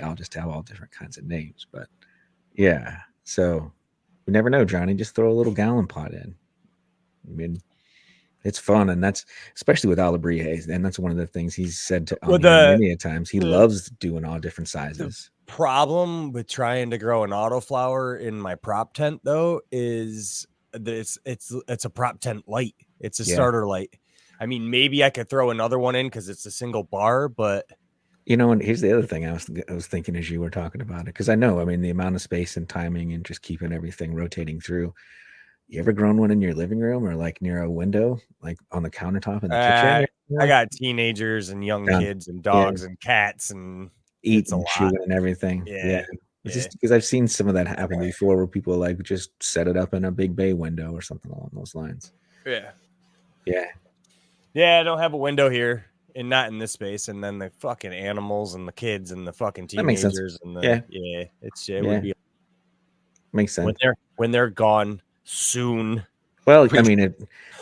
[SPEAKER 4] all just have all different kinds of names. But yeah, so we never know, Johnny. Just throw a little gallon pot in. I mean, it's fun, and that's especially with Alabrije, and that's one of the things he's said to many a times. He loves doing all different sizes.
[SPEAKER 3] Problem with trying to grow an autoflower in my prop tent, though, is that it's a prop tent light. It's a starter light. I mean, maybe I could throw another one in because it's a single bar, but
[SPEAKER 4] and here's the other thing I was thinking as you were talking about it, because I know, I mean, the amount of space and timing and just keeping everything rotating through. You ever grown one in your living room or like near a window, like on the countertop in the kitchen?
[SPEAKER 3] I got teenagers and young kids and dogs and cats and
[SPEAKER 4] eat and chew and everything. Yeah. It's just because I've seen some of that happen before, where people like just set it up in a big bay window or something along those lines.
[SPEAKER 3] Yeah.
[SPEAKER 4] I
[SPEAKER 3] don't have a window here, and not in this space. And then the fucking animals and the kids and the fucking teenagers and it would be
[SPEAKER 4] makes sense
[SPEAKER 3] when they're gone soon.
[SPEAKER 4] Well, I mean,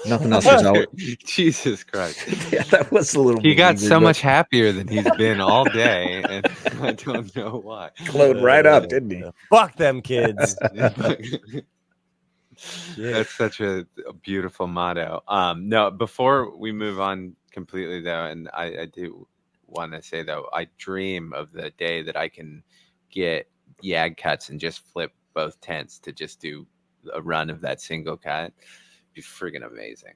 [SPEAKER 4] nothing else is always.
[SPEAKER 2] Jesus Christ.
[SPEAKER 4] Yeah, that was a little.
[SPEAKER 2] He
[SPEAKER 4] bit
[SPEAKER 2] got
[SPEAKER 4] weird,
[SPEAKER 2] so
[SPEAKER 4] but
[SPEAKER 2] much happier than he's been all day, and I don't know why.
[SPEAKER 4] glowed right up, didn't he?
[SPEAKER 3] Fuck them kids.
[SPEAKER 2] That's such a beautiful motto. No, before we move on completely though, and I do want to say though, I dream of the day that I can get yag cuts and just flip both tents to just do a run of that single cut. It'd be friggin' amazing.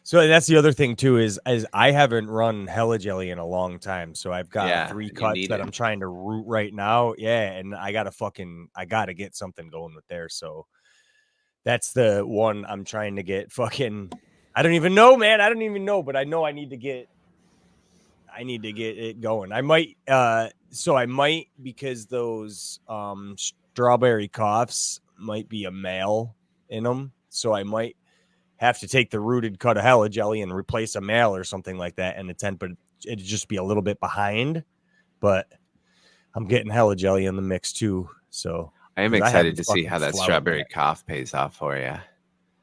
[SPEAKER 3] So that's the other thing too is I haven't run Hella Jelly in a long time, so I've got 3 cuts that I'm trying to root right now. Yeah, and I gotta get something going with there. So that's the one I'm trying to get. Fucking, I don't even know, man. I don't even know, but I know I need to get it going. I might, because those strawberry coughs might be a male in them, so I might have to take the rooted cut of Hella Jelly and replace a male or something like that in the tent, but it'd just be a little bit behind. But I'm getting Hella Jelly in the mix too, so
[SPEAKER 2] I am excited to see how that strawberry cough pays off for you.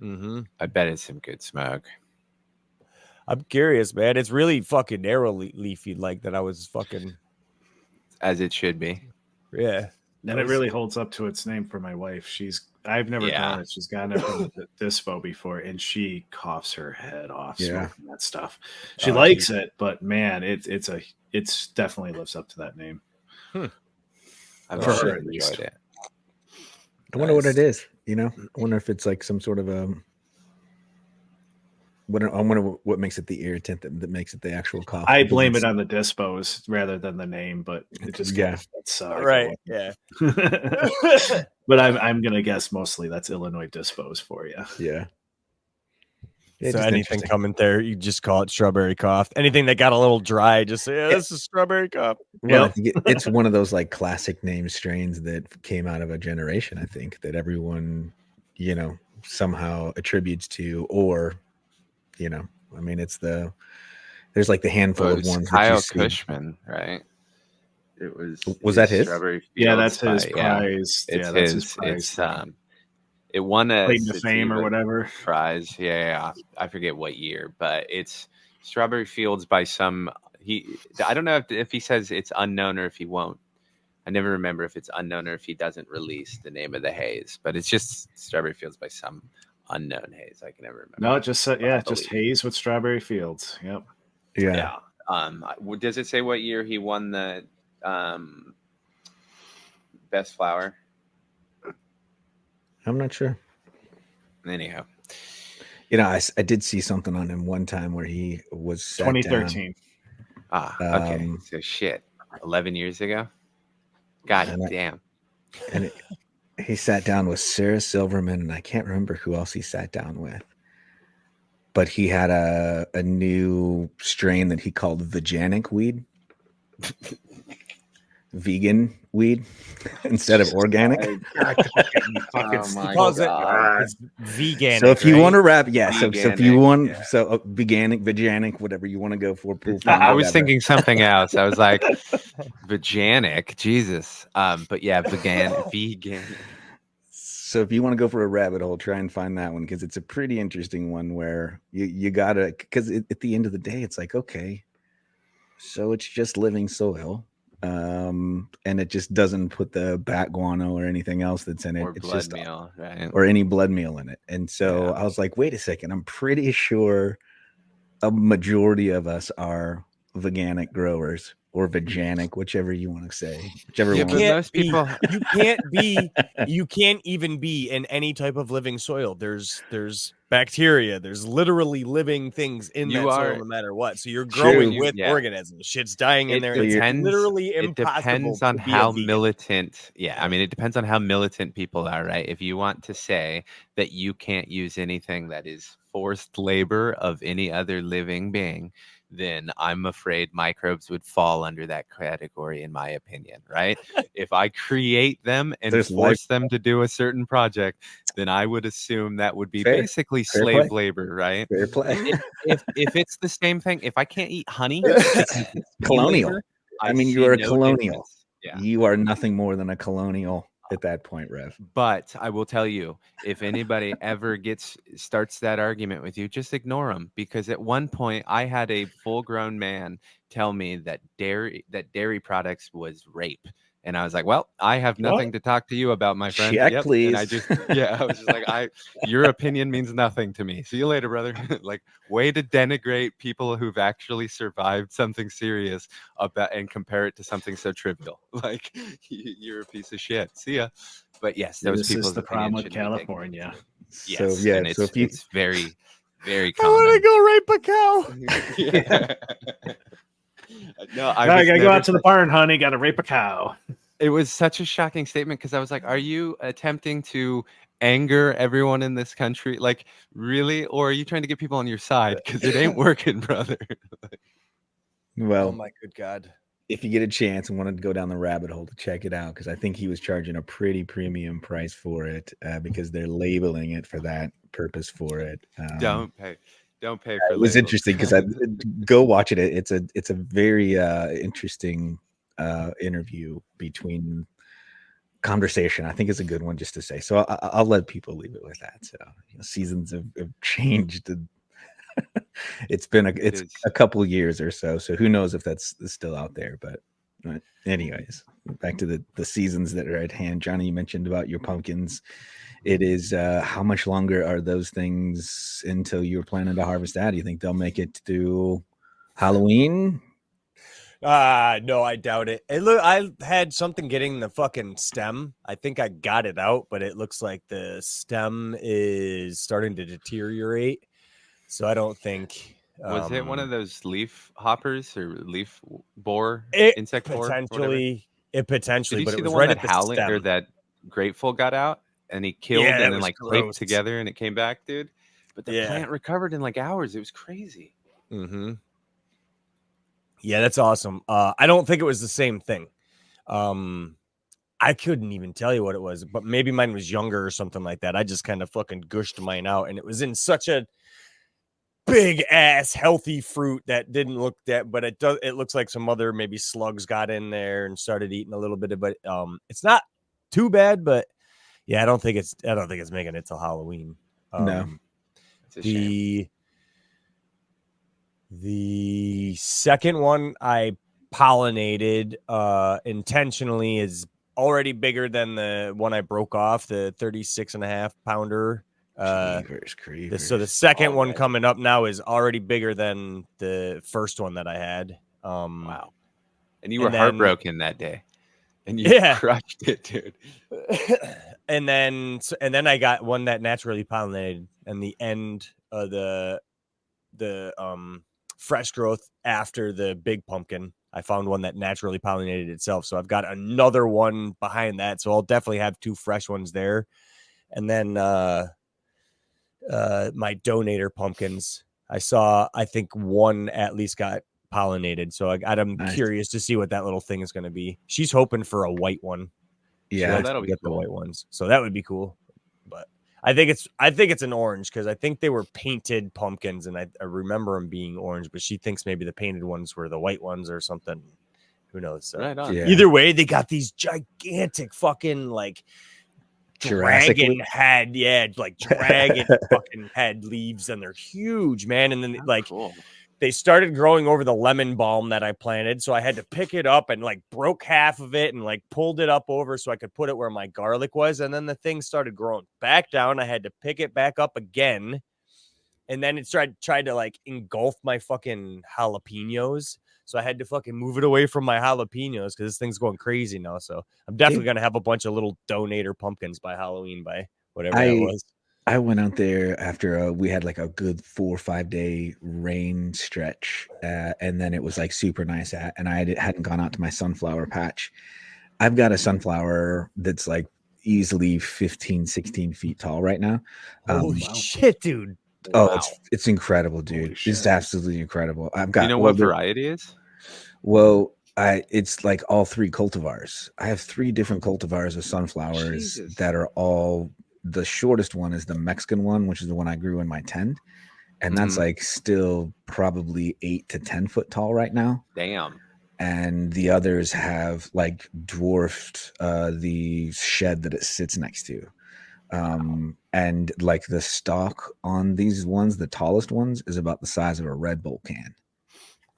[SPEAKER 3] Mm-hmm.
[SPEAKER 2] I bet it's some good smoke.
[SPEAKER 3] I'm curious, man. It's really fucking narrow leafy like that. I was fucking
[SPEAKER 2] as it should be.
[SPEAKER 3] Yeah.
[SPEAKER 5] And it really holds up to its name for my wife. I've never done it. She's gotten it from the dispo before, and she coughs her head off smoking that stuff. She likes it, but man, it's definitely lives up to that name.
[SPEAKER 2] I've sure enjoyed it.
[SPEAKER 4] I wonder what it is. I wonder if it's like some sort of a. I wonder what makes it the irritant that makes it the actual cough.
[SPEAKER 5] I blame it on the dispos rather than the name, but it just fits.
[SPEAKER 3] Right. Yeah.
[SPEAKER 5] But I'm gonna guess mostly that's Illinois dispos for you.
[SPEAKER 4] Yeah.
[SPEAKER 3] So anything coming there, you just call it strawberry cough. Anything that got a little dry, just say, this is strawberry cough.
[SPEAKER 4] Well, I think it's one of those like classic name strains that came out of a generation, I think, that everyone, somehow attributes to, or, I mean, there's like the handful of ones.
[SPEAKER 2] Kyle Cushman, right? It
[SPEAKER 4] was that his?
[SPEAKER 5] That's his prize.
[SPEAKER 2] That's his prize. It won a
[SPEAKER 5] Claim to Fame or whatever
[SPEAKER 2] prize. Yeah, I forget what year, but it's Strawberry Fields by some. I don't know if he says it's unknown or if he won't. I never remember if it's unknown or if he doesn't release the name of the haze, but it's just Strawberry Fields by some unknown haze. I can never remember.
[SPEAKER 5] No, it just said just haze with Strawberry Fields. Yep.
[SPEAKER 4] Yeah.
[SPEAKER 2] Does it say what year he won the best flower?
[SPEAKER 4] I'm not sure.
[SPEAKER 2] Anyhow,
[SPEAKER 4] I did see something on him one time where he was
[SPEAKER 5] 2013.
[SPEAKER 2] Okay. So 11 years ago. God damn.
[SPEAKER 4] And he sat down with Sarah Silverman, and I can't remember who else he sat down with. But he had a new strain that he called Veganic weed. Vegan weed instead of organic.
[SPEAKER 3] He calls it vegan.
[SPEAKER 4] So if you want to wrap, so if you want, veganic, whatever you want to go for.
[SPEAKER 2] I was thinking something else. I was like, veganic, Jesus. But yeah, vegan.
[SPEAKER 4] So if you want to go for a rabbit hole, try and find that one, because it's a pretty interesting one where you gotta, because at the end of the day, it's like, okay, so it's just living soil. And it just doesn't put the bat guano or anything else that's in it.
[SPEAKER 2] Or
[SPEAKER 4] it's
[SPEAKER 2] blood
[SPEAKER 4] just
[SPEAKER 2] meal, right?
[SPEAKER 4] Or any blood meal in it. And so I was like, wait a second, I'm pretty sure a majority of us are veganic growers or veganic, whichever you want to say. Whichever one.
[SPEAKER 2] Most people
[SPEAKER 3] you can't even be in any type of living soil. There's bacteria, there's literally living things in that soil no matter what. So you're growing with organisms. Shit's dying in there. It's literally impossible.
[SPEAKER 2] It depends on how militant. Yeah, I mean, it depends on how militant people are, right? If you want to say that you can't use anything that is forced labor of any other living being, then I'm afraid microbes would fall under that category, in my opinion, right? If I create them and force them to do a certain project, then I would assume that would be basically slave labor, right?
[SPEAKER 4] Fair play.
[SPEAKER 2] If it's the same thing, if I can't eat honey,
[SPEAKER 4] colonial.
[SPEAKER 2] Labor,
[SPEAKER 4] I mean, you are a colonial.
[SPEAKER 2] Yeah.
[SPEAKER 4] You are nothing more than a colonial. at that point, Rev.
[SPEAKER 2] But I will tell you, if anybody ever starts that argument with you, just ignore them, because at one point I had a full-grown man tell me that dairy products was rape. And I was like, well, I have nothing to talk to you about, my friend.
[SPEAKER 4] Check,
[SPEAKER 2] Yep.
[SPEAKER 4] please.
[SPEAKER 2] And I was just like, your opinion means nothing to me. See you later, brother. Like, way to denigrate people who've actually survived something serious and compare it to something so trivial. Like, you're a piece of shit. See ya. But yes, those
[SPEAKER 5] this
[SPEAKER 2] people's
[SPEAKER 5] is the problem with
[SPEAKER 2] opinion should be taken
[SPEAKER 5] California.
[SPEAKER 2] Yes,
[SPEAKER 4] So yeah,
[SPEAKER 2] and it's very, very
[SPEAKER 3] I
[SPEAKER 2] common.
[SPEAKER 3] want to go rape a cow.
[SPEAKER 2] Yeah. No, I
[SPEAKER 5] gotta go out to the barn, honey. Gotta rape a cow.
[SPEAKER 2] It was such a shocking statement, because I was like, are you attempting to anger everyone in this country? Like, really? Or are you trying to get people on your side? Because it ain't working, brother.
[SPEAKER 4] Well,
[SPEAKER 3] Oh my good God.
[SPEAKER 4] If you get a chance and want to go down the rabbit hole to check it out, because I think he was charging a pretty premium price for it, because they're labeling it for that purpose for it.
[SPEAKER 2] Don't pay for
[SPEAKER 4] it was
[SPEAKER 2] labels.
[SPEAKER 4] Interesting, because I go watch it. It's a very interesting interview between conversation. I think it's a good one just to say. So I'll let people leave it with that. So seasons have changed. It's been a couple years or so. So who knows if that's still out there. But anyways, back to the seasons that are at hand. Johnny, you mentioned about your pumpkins. It is how much longer are those things until you're planning to harvest that? Do you think they'll make it to Halloween?
[SPEAKER 3] No, I doubt it. I had something getting the fucking stem. I think I got it out, but it looks like the stem is starting to deteriorate. So I don't think.
[SPEAKER 2] Was it one of those leaf hoppers or leaf borer, insect borer?
[SPEAKER 3] Potentially. It potentially,
[SPEAKER 2] Did you
[SPEAKER 3] but
[SPEAKER 2] see
[SPEAKER 3] it was
[SPEAKER 2] the one
[SPEAKER 3] right
[SPEAKER 2] that
[SPEAKER 3] at the
[SPEAKER 2] Howling
[SPEAKER 3] stem.
[SPEAKER 2] or that Grateful got out and he killed and then like taped together and it came back, dude? But the plant recovered in like hours. It was crazy.
[SPEAKER 3] Mm-hmm. Yeah, that's awesome. I don't think it was the same thing. I couldn't even tell you what it was, but maybe mine was younger or something like that. I just kind of fucking gushed mine out, and it was in such a big ass healthy fruit that didn't look that, but it looks like some other maybe slugs got in there and started eating a little bit of it. It's not too bad, but yeah, I don't think it's making it till Halloween.
[SPEAKER 4] No.
[SPEAKER 2] It's a shame.
[SPEAKER 3] The second one I pollinated intentionally is already bigger than the one I broke off, the 36.5 pounder.
[SPEAKER 4] Creepers.
[SPEAKER 3] So the second one coming up now is already bigger than the first one that I had.
[SPEAKER 2] Wow. And you were heartbroken that day. And you crushed it, dude.
[SPEAKER 3] and then I got one that naturally pollinated, and the end of the fresh growth after the big pumpkin. I found one that naturally pollinated itself. So I've got another one behind that. So I'll definitely have 2 fresh ones there. And then my donator pumpkins, I think one at least got pollinated. So I'm curious to see what that little thing is going to be. She's hoping for a white one.
[SPEAKER 4] Yeah,
[SPEAKER 2] that'll be cool.
[SPEAKER 3] The white ones. So that would be cool. But I think it's an orange, because I think they were painted pumpkins, and I remember them being orange, but she thinks maybe the painted ones were the white ones or something. Who knows? So,
[SPEAKER 2] right on.
[SPEAKER 3] Yeah. Either way, they got these gigantic fucking like dragon head, like dragon fucking head leaves, and they're huge, man. And then cool. They started growing over the lemon balm that I planted. So I had to pick it up and like broke half of it and like pulled it up over so I could put it where my garlic was. And then the thing started growing back down. I had to pick it back up again. And then it tried to like engulf my fucking jalapenos. So I had to fucking move it away from my jalapenos because this thing's going crazy now. So I'm definitely going to have a bunch of little donator pumpkins by Halloween, by whatever that was.
[SPEAKER 4] I went out there after we had like a good 4 or 5 day rain stretch. And then it was like super nice and I hadn't gone out to my sunflower patch. I've got a sunflower that's like easily 15, 16 feet tall right now.
[SPEAKER 3] Holy shit, dude.
[SPEAKER 4] Oh, wow. It's incredible, dude. It's absolutely incredible. I've got.
[SPEAKER 2] You know what variety is?
[SPEAKER 4] Well, it's like all 3 cultivars. I have 3 different cultivars of sunflowers that are all. The shortest one is the Mexican one, which is the one I grew in my tent, and that's like still probably 8 to 10 foot tall right now.
[SPEAKER 2] Damn.
[SPEAKER 4] and the others have like dwarfed the shed that it sits next to. And like the stalk on these ones, the tallest ones, is about the size of a Red Bull can.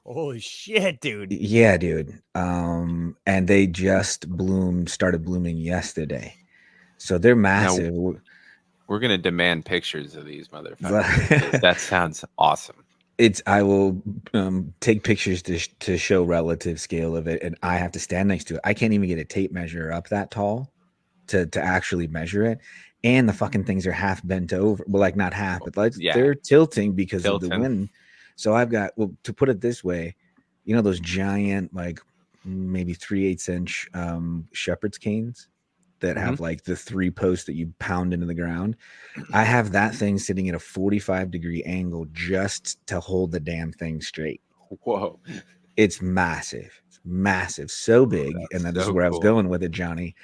[SPEAKER 3] Holy shit, dude.
[SPEAKER 4] Yeah, dude. And they just started blooming yesterday. So they're massive.
[SPEAKER 2] Now, we're gonna demand pictures of these motherfuckers. That sounds awesome.
[SPEAKER 4] I will take pictures to show relative scale of it, and I have to stand next to it. I can't even get a tape measure up that tall to actually measure it. And the fucking things are half bent over. Well, like not half, but like they're tilting because of the wind. So I've got, well, to put it this way, you know, those giant, like maybe 3/8 inch shepherd's canes that have like the 3 posts that you pound into the ground. I have that thing sitting at a 45-degree angle just to hold the damn thing straight.
[SPEAKER 2] Whoa.
[SPEAKER 4] It's massive. It's massive. So big. And that is where I was going with it, Johnny,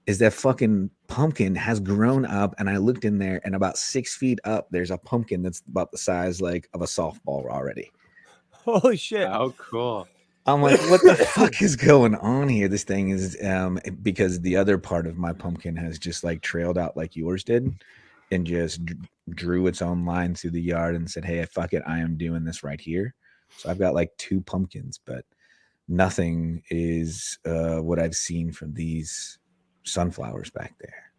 [SPEAKER 4] is that fucking pumpkin has grown up. And I looked in there, and about 6 feet up, there's a pumpkin that's about the size like of a softball already.
[SPEAKER 3] Holy shit.
[SPEAKER 2] How cool.
[SPEAKER 4] I'm like, what the fuck is going on here? This thing is because the other part of my pumpkin has just like trailed out like yours did, and just drew its own line through the yard and said, hey, fuck it, I am doing this right here. So I've got like 2 pumpkins, but nothing is what I've seen from these sunflowers back there.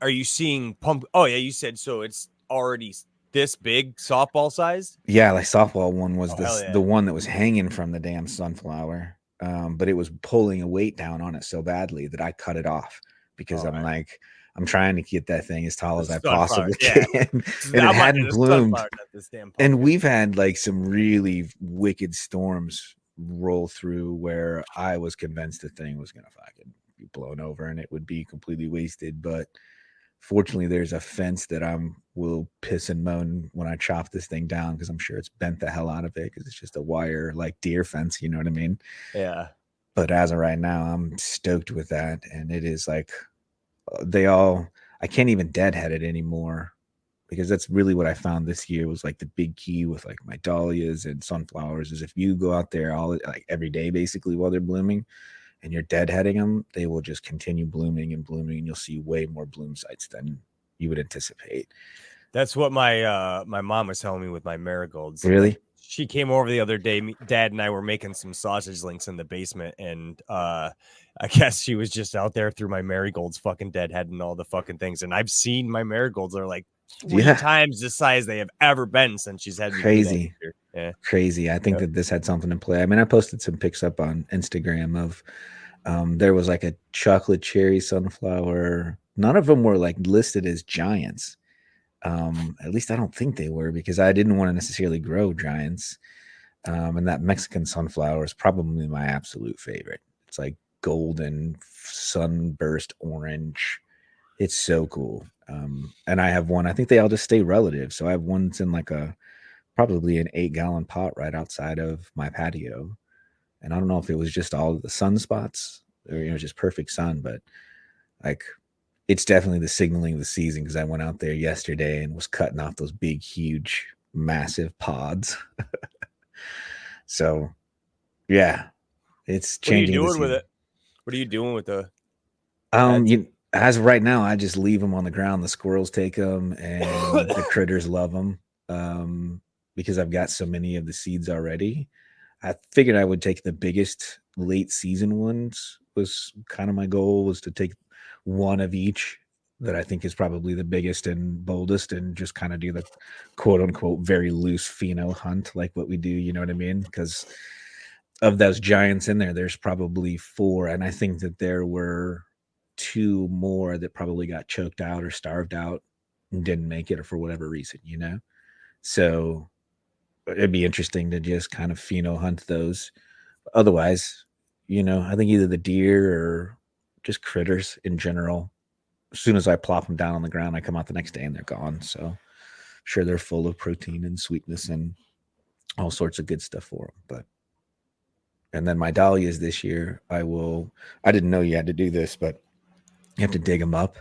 [SPEAKER 3] Are you seeing Oh yeah, you said so it's already this big, softball size?
[SPEAKER 4] Yeah, like softball one was the one that was hanging from the damn sunflower, but it was pulling a weight down on it so badly that I cut it off because I'm trying to get that thing as tall as I possibly can. And it hadn't bloomed. And we've had like some really wicked storms roll through where I was convinced the thing was going to fucking be blown over and it would be completely wasted. But fortunately, there's a fence that will piss and moan when I chop this thing down because I'm sure it's bent the hell out of it because it's just a wire like deer fence. You know what I mean?
[SPEAKER 3] Yeah.
[SPEAKER 4] But as of right now, I'm stoked with that. And it is like I can't even deadhead it anymore because that's really what I found this year was like the big key with like my dahlias and sunflowers is if you go out there like every day basically while they're blooming and you're deadheading them, they will just continue blooming and blooming, and you'll see way more bloom sites than you would anticipate.
[SPEAKER 3] That's what my mom was telling me with my marigolds.
[SPEAKER 4] Really?
[SPEAKER 3] She came over the other day. Dad and I were making some sausage links in the basement, and I guess she was just out there through my marigolds, fucking deadheading all the fucking things. And I've seen my marigolds are like 3 times the size they have ever been since she's had
[SPEAKER 4] crazy. Crazy. I think that this had something to play. I mean, I posted some pics up on Instagram of there was like a chocolate cherry sunflower. None of them were like listed as giants. At least I don't think they were because I didn't want to necessarily grow giants. And that Mexican sunflower is probably my absolute favorite. It's like golden sunburst orange. It's so cool. And I have one, I think they all just stay relative. So I have one that's in like probably an 8-gallon pot right outside of my patio. And I don't know if it was just all of the sunspots or, just perfect sun, but like, it's definitely the signaling of the season because I went out there yesterday and was cutting off those big, huge, massive pods. So, yeah, it's changing.
[SPEAKER 3] What are you doing with it? What are you doing with the?
[SPEAKER 4] As of right now, I just leave them on the ground. The squirrels take them, and the critters love them because I've got so many of the seeds already. I figured I would take the biggest late season ones. Was kind of my goal was to take one of each that I think is probably the biggest and boldest and just kind of do the quote unquote very loose pheno hunt like what we do, you know what I mean? Because of those giants in there, there's probably 4. And I think that there were 2 more that probably got choked out or starved out and didn't make it or for whatever reason, So it'd be interesting to just kind of pheno hunt those. Otherwise, I think either the deer or just critters in general. As soon as I plop them down on the ground, I come out the next day and they're gone. So I'm sure they're full of protein and sweetness and all sorts of good stuff for them. And then my dahlias this year, I didn't know you had to do this, but you have to dig them up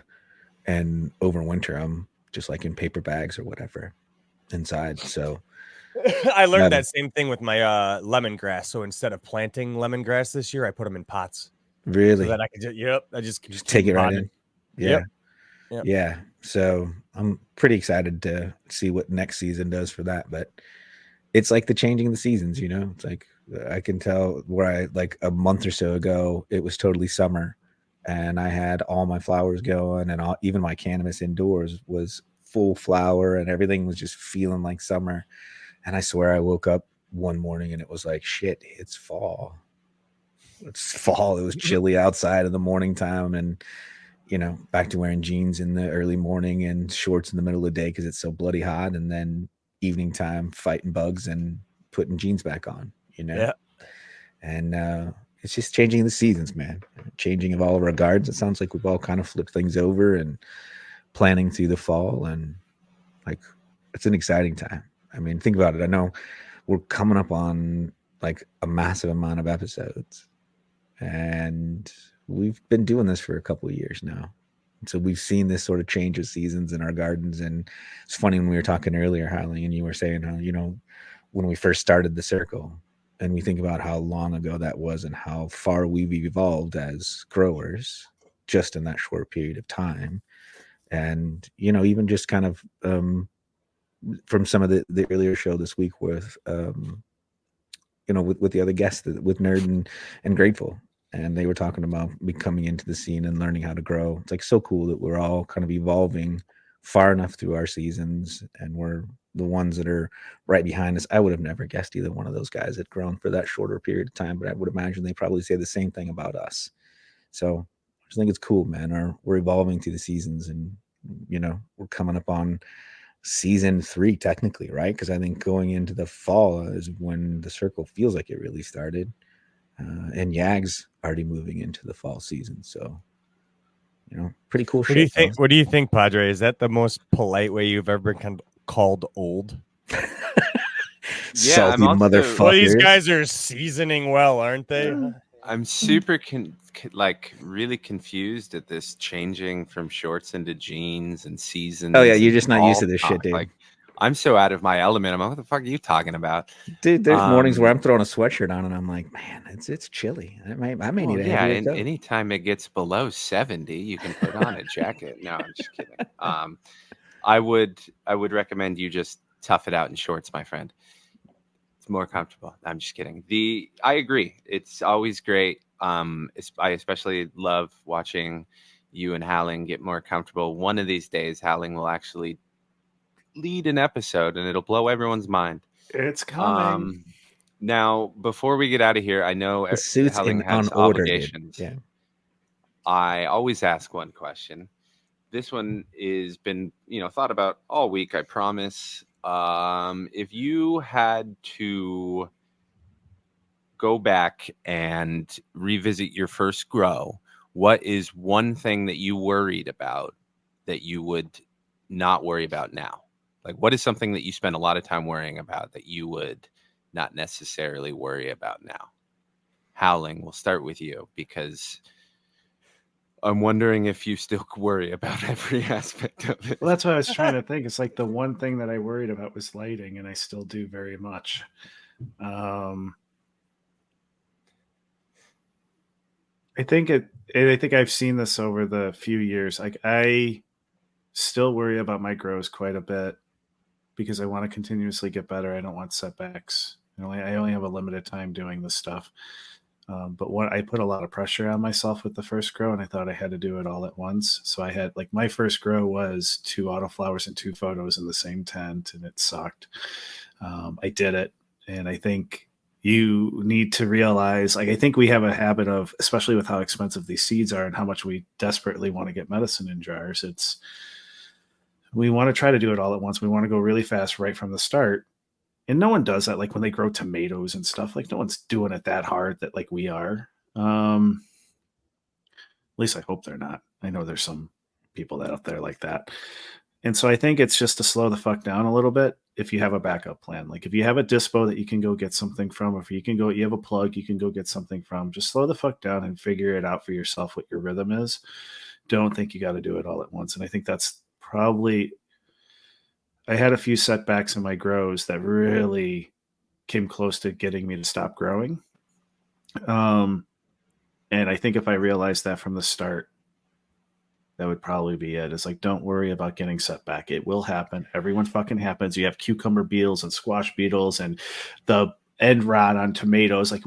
[SPEAKER 4] and overwinter them just like in paper bags or whatever inside. So
[SPEAKER 3] I learned that same thing with my lemongrass. So instead of planting lemongrass this year, I put them in pots.
[SPEAKER 4] Really?
[SPEAKER 3] So that I could just
[SPEAKER 4] take it right
[SPEAKER 3] potted.
[SPEAKER 4] in. Yeah. So I'm pretty excited to see what next season does for that. But it's like the changing of the seasons, you know. It's like I can tell where I like a month or so ago, it was totally summer, and I had all my flowers going, and even my cannabis indoors was full flower, and everything was just feeling like summer. And I swear I woke up one morning and it was like, shit, it's fall. It's fall. It was chilly outside in the morning time, and you know, back to wearing jeans in the early morning and shorts in the middle of the day because it's so bloody hot, and then evening time fighting bugs and putting jeans back on, you know.
[SPEAKER 3] Yeah.
[SPEAKER 4] And it's just changing the seasons, man. Changing of all regards. It sounds like we've all kind of flipped things over and planning through the fall, and like it's an exciting time. I mean, think about it. I know we're coming up on like a massive amount of episodes, and we've been doing this for a couple of years now. So we've seen this sort of change of seasons in our gardens. And it's funny when we were talking earlier, Howling, and you were saying how, you know, when we first started the circle, and we think about how long ago that was and how far we've evolved as growers just in that short period of time. And, you know, even just kind of from some of the earlier show this week with, you know, with the other guests, with Nerd and Grateful, and they were talking about me coming into the scene and learning how to grow. It's like so cool that we're all kind of evolving far enough through our seasons, and we're the ones that are right behind us. I would have never guessed either one of those guys had grown for that shorter period of time, but I would imagine they probably say the same thing about us. So I just think it's cool, man. We're evolving through the seasons, and you know, we're coming up on season 3 technically, right? Because I think going into the fall is when the circle feels like it really started. And Yag's already moving into the fall season, so you know, pretty cool.
[SPEAKER 3] What do you think? What do you think, Padre? Is that the most polite way you've ever been called old?
[SPEAKER 4] Salty motherfuckers.
[SPEAKER 3] Well, these guys are seasoning well, aren't they?
[SPEAKER 2] I'm super really confused at this changing from shorts into jeans and seasons.
[SPEAKER 4] Oh yeah, you're just not used to this shit, dude.
[SPEAKER 2] Like, I'm so out of my element. I'm like, what the fuck are you talking about?
[SPEAKER 4] Dude, there's mornings where I'm throwing a sweatshirt on and I'm like, man, it's chilly. I may need a heavier coat.
[SPEAKER 2] Anytime it gets below 70, you can put on a jacket. No, I'm just kidding. I would recommend you just tough it out in shorts, my friend. It's more comfortable. I'm just kidding. I agree. It's always great. I especially love watching you and Howling get more comfortable. One of these days, Howling will actually lead an episode and it'll blow everyone's mind.
[SPEAKER 5] It's coming.
[SPEAKER 2] Now, before we get out of here, I know Howling has obligations.
[SPEAKER 4] Yeah.
[SPEAKER 2] I always ask one question. This one is been, thought about all week, I promise. If you had to go back and revisit your first grow, what is one thing that you worried about that you would not worry about now? Like, what is something that you spend a lot of time worrying about that you would not necessarily worry about now? Howling, we'll start with you because I'm wondering if you still worry about every aspect of it.
[SPEAKER 5] Well, that's what I was trying to think. It's like the one thing that I worried about was lighting, and I still do very much. I think I've seen this over the few years. Like, I still worry about my grows quite a bit because I want to continuously get better. I don't want setbacks. I only have a limited time doing this stuff. But I put a lot of pressure on myself with the first grow, and I thought I had to do it all at once. So I had, my first grow was 2 autoflowers and 2 photos in the same tent, and it sucked. I did it. And I think you need to realize, I think we have a habit of, especially with how expensive these seeds are and how much we desperately want to get medicine in jars. We want to try to do it all at once. We want to go really fast right from the start. And no one does that. Like when they grow tomatoes and stuff, no one's doing it that hard that we are. At least I hope they're not. I know there's some people that out there like that. And so I think it's just to slow the fuck down a little bit if you have a backup plan. Like if you have a dispo that you can go get something from, or if you have a plug you can go get something from, just slow the fuck down and figure it out for yourself what your rhythm is. Don't think you got to do it all at once. And I think that's probably I had a few setbacks in my grows that really came close to getting me to stop growing. And I think if I realized that from the start, that would probably be it. It's like, don't worry about getting setback. It will happen. Everyone fucking happens. You have cucumber beetles and squash beetles and the end rot on tomatoes. Like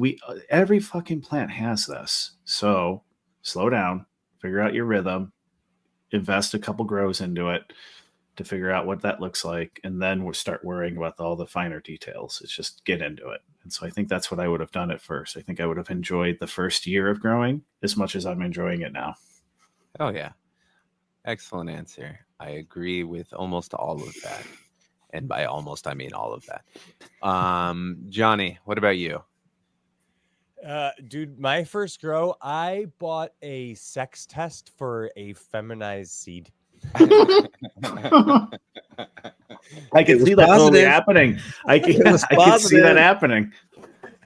[SPEAKER 5] every fucking plant has this. So slow down, figure out your rhythm, invest a couple grows into it to figure out what that looks like. And then we'll start worrying about all the finer details. It's just get into it. And so I think that's what I would have done at first. I think I would have enjoyed the first year of growing as much as I'm enjoying it now.
[SPEAKER 2] Oh, yeah. Excellent answer. I agree with almost all of that. And by almost, I mean all of that. Johnny, what about you?
[SPEAKER 3] Dude, my first grow, I bought a sex test for a feminized seed.
[SPEAKER 5] I can see that totally happening. I can see that happening.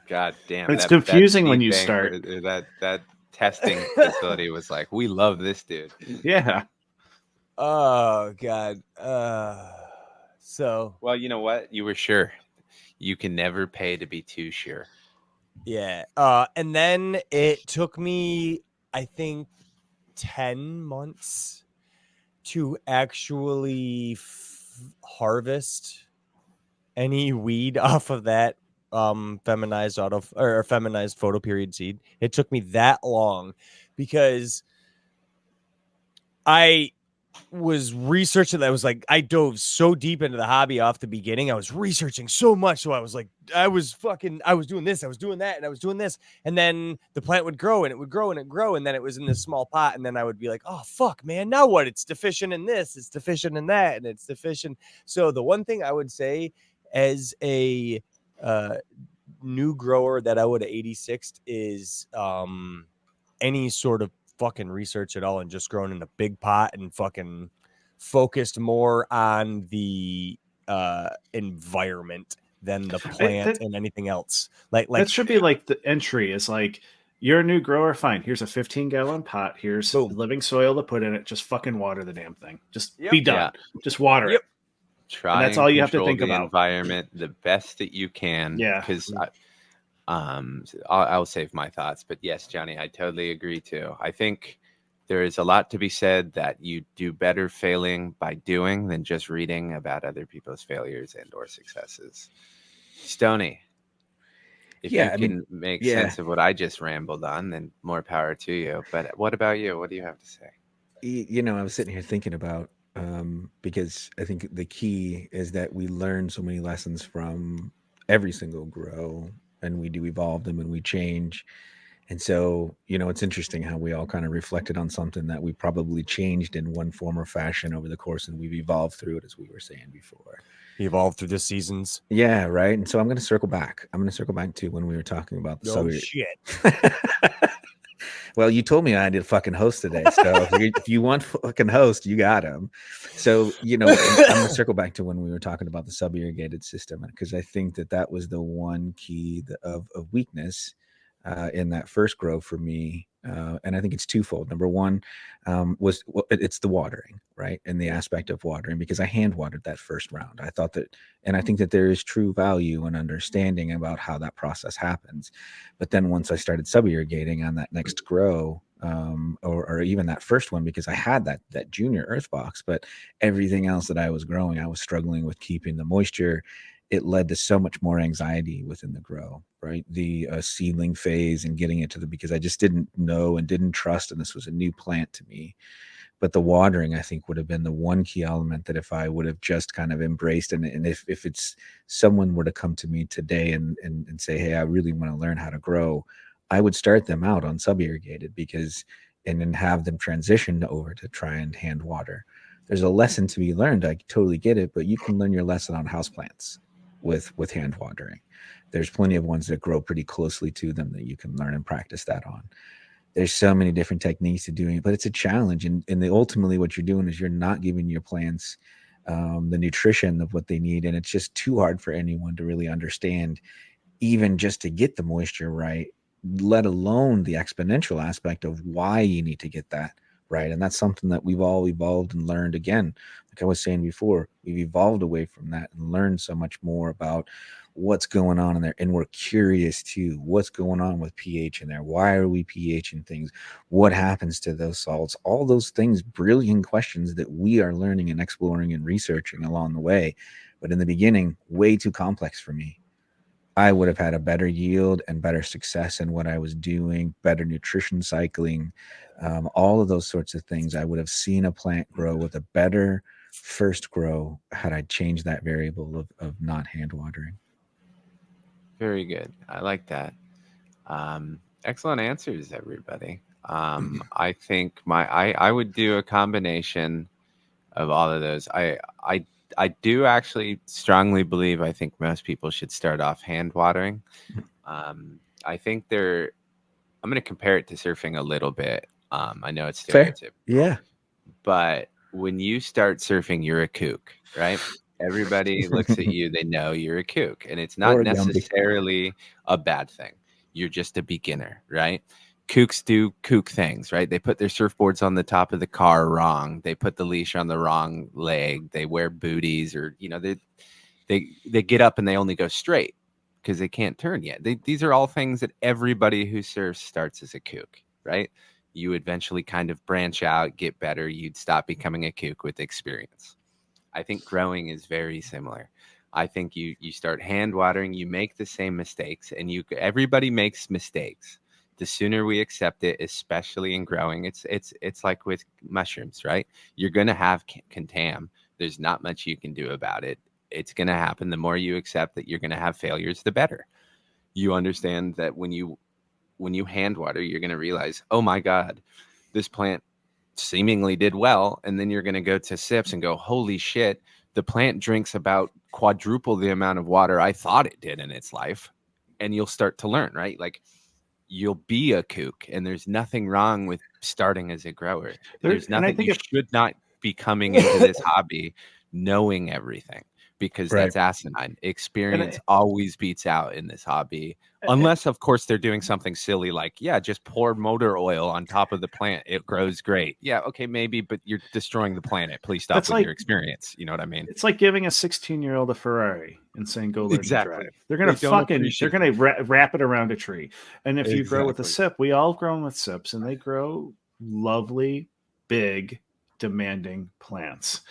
[SPEAKER 2] God damn.
[SPEAKER 5] It's confusing when you start.
[SPEAKER 2] That testing facility was like, we love this dude.
[SPEAKER 5] Yeah.
[SPEAKER 3] Oh, God. So.
[SPEAKER 2] Well, you know what? You were sure. You can never pay to be too sure.
[SPEAKER 3] Yeah. And then it took me, I think, 10 months to actually harvest any weed off of that feminized photoperiod seed. It took me that long because I was researching. I was like, I dove so deep into the hobby off the beginning. I was researching so much. So I was like, I was doing this, I was doing that, and I was doing this. And then the plant would grow and it would grow and it grow. And then it was in this small pot. And then I would be like, oh, fuck, man. Now what? It's deficient in this, it's deficient in that, and it's deficient. So the one thing I would say as a new grower that I would have 86'd is any sort of fucking research at all and just grown in a big pot and fucking focused more on the environment than the plant and anything else. Like
[SPEAKER 5] that should be like the entry is like, you're a new grower, fine. Here's a 15-gallon pot. Here's living soil to put in it. Just fucking water the damn thing. Just be done. Yeah. Just water it.
[SPEAKER 2] Try and that's all you have to think about. Environment the best that you can.
[SPEAKER 5] Yeah.
[SPEAKER 2] Because I'll save my thoughts, but yes, Johnny, I totally agree too. I think there is a lot to be said that you do better failing by doing than just reading about other people's failures and or successes. Stoney, if you can make sense of what I just rambled on, then more power to you. But what about you? What do you have to say?
[SPEAKER 4] You know, I was sitting here thinking about because I think the key is that we learn so many lessons from every single grow. And we do evolve them and we change. And so, you know, it's interesting how we all kind of reflected on something that we probably changed in one form or fashion over the course, and we've evolved through it, as we were saying before.
[SPEAKER 3] Evolved through the seasons.
[SPEAKER 4] Yeah, right. And so I'm going to circle back. to when we were talking about the
[SPEAKER 3] shit.
[SPEAKER 4] Well, you told me I did fucking host today. So if you want fucking host, you got him. So, you know, I'm going to circle back to when we were talking about the sub-irrigated system, because I think that was the one key of weakness in that first grow for me. And I think it's twofold. Number one it's the watering, right? And the aspect of watering, because I hand watered that first round. I thought that, and I think that there is true value and understanding about how that process happens. But then once I started sub-irrigating on that next grow, or even that first one, because I had that junior earth box, but everything else that I was growing, I was struggling with keeping the moisture. It led to so much more anxiety within the grow, right? The seedling phase and getting it because I just didn't know and didn't trust, and this was a new plant to me. But the watering, I think, would have been the one key element that if I would have just kind of embraced, and if it's someone were to come to me today and say, hey, I really want to learn how to grow, I would start them out on sub-irrigated and then have them transition over to try and hand water. There's a lesson to be learned. I totally get it, but you can learn your lesson on houseplants with hand watering. There's plenty of ones that grow pretty closely to them that you can learn and practice that on. There's so many different techniques to doing it, but it's a challenge. And ultimately what you're doing is you're not giving your plants the nutrition of what they need. And it's just too hard for anyone to really understand, even just to get the moisture right, let alone the exponential aspect of why you need to get that right? And that's something that we've all evolved and learned. Again, like I was saying before, we've evolved away from that and learned so much more about what's going on in there. And we're curious too, what's going on with pH in there? Why are we pHing things? What happens to those salts? All those things, brilliant questions that we are learning and exploring and researching along the way. But in the beginning, way too complex for me. I would have had a better yield and better success in what I was doing, better nutrition cycling, all of those sorts of things. I would have seen a plant grow with a better first grow had I changed that variable of not hand watering.
[SPEAKER 2] Very good. I like that. Excellent answers, everybody. I think I would do a combination of all of those. I do actually strongly believe I think most people should start off hand watering. I think I'm going to compare it to surfing a little bit. I know it's stereotypical.
[SPEAKER 4] Yeah.
[SPEAKER 2] But when you start surfing, you're a kook, right? Everybody looks at you, they know you're a kook, and it's not necessarily a bad thing. You're just a beginner, right? Kooks do kook things, right? They put their surfboards on the top of the car wrong. They put the leash on the wrong leg. They wear booties, or they get up and they only go straight because they can't turn yet. These are all things that everybody who surfs starts as a kook, right? You eventually kind of branch out, get better. You'd stop becoming a kook with experience. I think growing is very similar. I think you start hand watering, you make the same mistakes, and everybody makes mistakes. The sooner we accept it, especially in growing, it's like with mushrooms, right? You're going to have contam. There's not much you can do about it. It's going to happen. The more you accept that you're going to have failures, the better. You understand that when you hand water, you're going to realize, oh my God, this plant seemingly did well. And then you're going to go to sips and go, holy shit, the plant drinks about quadruple the amount of water I thought it did in its life. And you'll start to learn, right? Like, you'll be a kook, and there's nothing wrong with starting as a grower. There's nothing. You should not be coming into this hobby knowing everything, because that's asinine. Experience always beats out in this hobby, unless, of course, they're doing something silly like, just pour motor oil on top of the plant. It grows great. Yeah, okay, maybe, but you're destroying the planet. Please stop with your experience. You know what I mean?
[SPEAKER 5] It's like giving a 16-year-old a Ferrari and saying, go learn to drive. They're going to wrap it around a tree. And if you grow with a sip, we all grown with sips, and they grow lovely, big, demanding plants.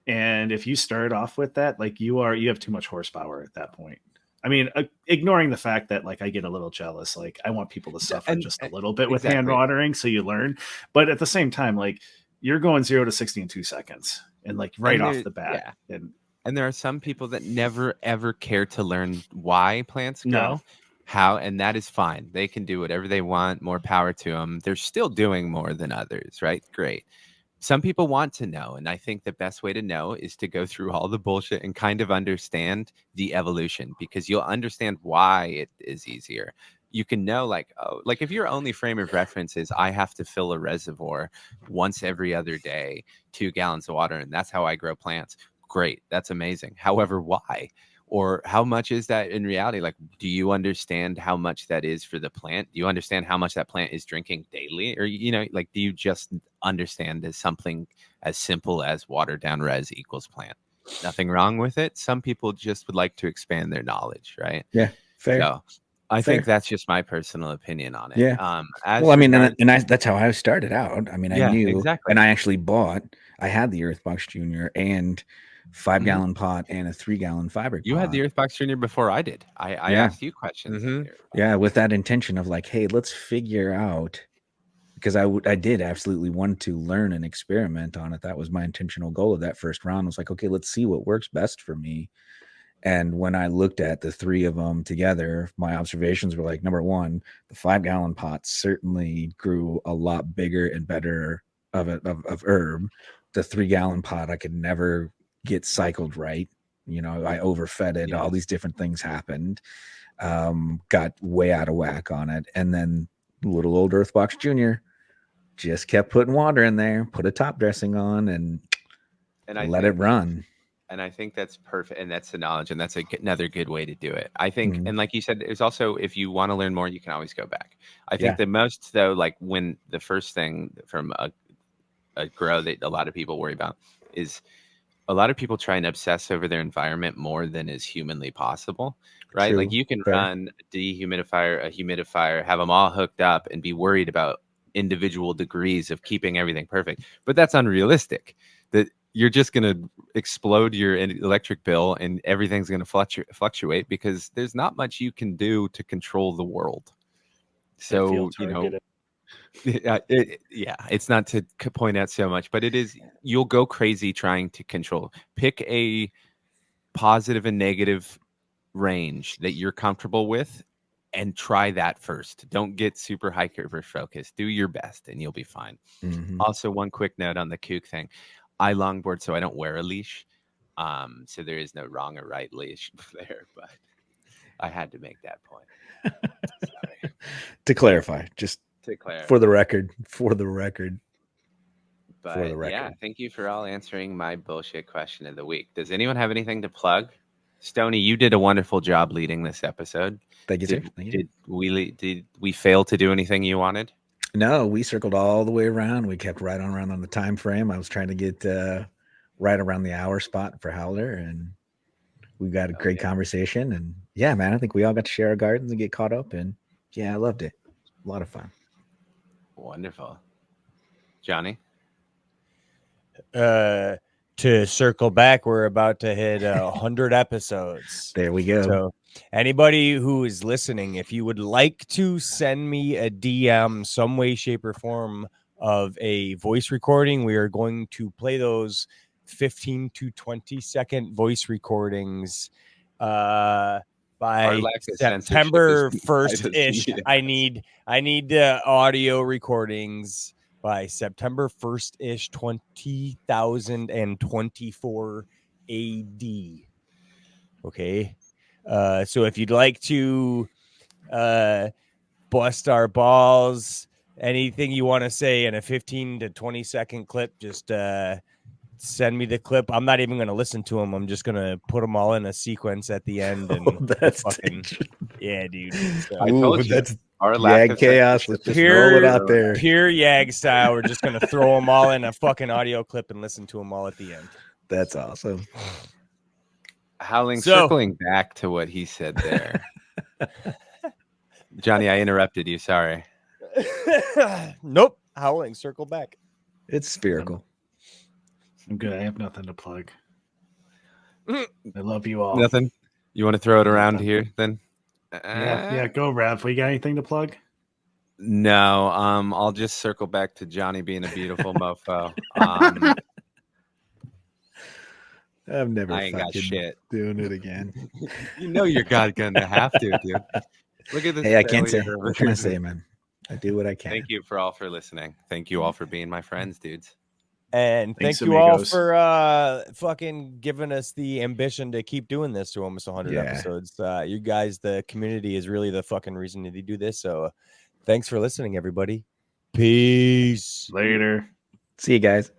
[SPEAKER 5] And if you start off with that, like you have too much horsepower at that point. I mean, ignoring the fact that, like, I get a little jealous. Like, I want people to suffer just a little bit with hand watering, so you learn. But at the same time, like, you're going 0 to 60 in 2 seconds, and like off the bat.
[SPEAKER 2] Yeah. And there are some people that never ever care to learn why plants grow, how, and that is fine. They can do whatever they want. More power to them. They're still doing more than others, right? Great. Some people want to know, and I think the best way to know is to go through all the bullshit and kind of understand the evolution, because you'll understand why it is easier. You can know, like, oh, like if your only frame of reference is I have to fill a reservoir once every other day, 2 gallons of water, and that's how I grow plants. Great. That's amazing. However, why? Or how much is that in reality? Like, do you understand how much that is for the plant? Do you understand how much that plant is drinking daily? Or, like, do you just understand as something as simple as watered down res equals plant? Nothing wrong with it. Some people just would like to expand their knowledge, right?
[SPEAKER 4] Yeah, fair.
[SPEAKER 2] So I think that's just my personal opinion on it.
[SPEAKER 4] Yeah. That's how I started out. I mean, I knew, exactly. And I actually I had the Earthbox Junior and 5-gallon pot and a 3-gallon fiber.
[SPEAKER 2] You had the Earthbox Junior before I did. I asked you questions.
[SPEAKER 4] Yeah, with that intention of like, hey, let's figure out, because I did absolutely want to learn and experiment on it. That was my intentional goal of that first round. I was like, okay, let's see what works best for me. And when I looked at the 3 of them together, my observations were like, number one, the 5-gallon pot certainly grew a lot bigger and better of herb. The 3-gallon pot, I could never get cycled right. I overfed it. All these different things happened. Got way out of whack on it. And then little old Earthbox Junior just kept putting water in there, put a top dressing on, and let it run.
[SPEAKER 2] And I think that's perfect. And that's the knowledge. And that's another good way to do it. I think, and like you said, there's also, if you want to learn more, you can always go back. I think the most, though, like when the first thing from a grow that a lot of people worry about is a lot of people try and obsess over their environment more than is humanly possible, right?
[SPEAKER 4] True.
[SPEAKER 2] Like you can
[SPEAKER 4] Fair.
[SPEAKER 2] run a dehumidifier, a humidifier, have them all hooked up and be worried about individual degrees of keeping everything perfect. But that's unrealistic. That you're just going to explode your electric bill and everything's going to fluctuate because there's not much you can do to control the world. So, you know, it's not to point out so much, but it is, you'll go crazy trying to control. Pick a positive and negative range that you're comfortable with and try that first. Don't get super hyper focused. Do your best and you'll be fine.
[SPEAKER 4] Mm-hmm.
[SPEAKER 2] Also, one quick note on the kook thing. I longboard, so I don't wear a leash. So there is no wrong or right leash there, but I had to make that point. Sorry.
[SPEAKER 4] To clarify, just
[SPEAKER 2] To clarify.
[SPEAKER 4] For the record.
[SPEAKER 2] But yeah, thank you for all answering my bullshit question of the week. Does anyone have anything to plug? Stoney, you did a wonderful job leading this episode.
[SPEAKER 4] Thank you, sir. Thank you.
[SPEAKER 2] Did we fail to do anything you wanted?
[SPEAKER 4] No, we circled all the way around. We kept right on around on the time frame. I was trying to get right around the hour spot for Howler, and we got a great conversation. And yeah, man, I think we all got to share our gardens and get caught up. And yeah, I loved it. A lot of fun.
[SPEAKER 2] Wonderful. Johnny?
[SPEAKER 3] To circle back, we're about to hit 100 episodes.
[SPEAKER 4] There we go.
[SPEAKER 3] So anybody who is listening, if you would like to send me a DM some way, shape, or form of a voice recording, we are going to play those 15 to 20 second voice recordings by September 1st ish. I need the audio recordings by September 1st ish, 2024 AD. Okay. So if you'd like to bust our balls, anything you want to say in a 15 to 20 second clip, just send me the clip. I'm not even going to listen to them. I'm just going to put them all in a sequence at the end. And
[SPEAKER 4] that's
[SPEAKER 3] fucking, yeah, dude. So,
[SPEAKER 2] I told you.
[SPEAKER 4] That's
[SPEAKER 2] our lack of
[SPEAKER 4] chaos. Let's just roll it out there.
[SPEAKER 3] Pure Yag style. We're just going to throw them all in a fucking audio clip and listen to them all at the end.
[SPEAKER 4] That's awesome.
[SPEAKER 2] Howling, circling back to what he said there. Johnny, I interrupted you. Sorry.
[SPEAKER 3] Nope. Howling, circle back.
[SPEAKER 4] It's spherical.
[SPEAKER 5] I'm good. I have nothing to plug. I love you all.
[SPEAKER 2] Nothing? You want to throw it around here then?
[SPEAKER 5] Yeah, go, Rev. We got anything to plug?
[SPEAKER 2] No, I'll just circle back to Johnny being a beautiful mofo.
[SPEAKER 4] I've never
[SPEAKER 2] I ain't got shit
[SPEAKER 4] doing it again.
[SPEAKER 2] You know you're gonna have to, dude. Look at this.
[SPEAKER 4] Hey, I can't say. What can I say, man? I do what I can.
[SPEAKER 2] Thank you for all for listening. Thank you all for being my friends, dudes.
[SPEAKER 3] And thank you all for fucking giving us the ambition to keep doing this to almost 100 episodes. You guys, the community is really the fucking reason to do this. So thanks for listening, everybody. Peace.
[SPEAKER 5] Later.
[SPEAKER 4] See you guys.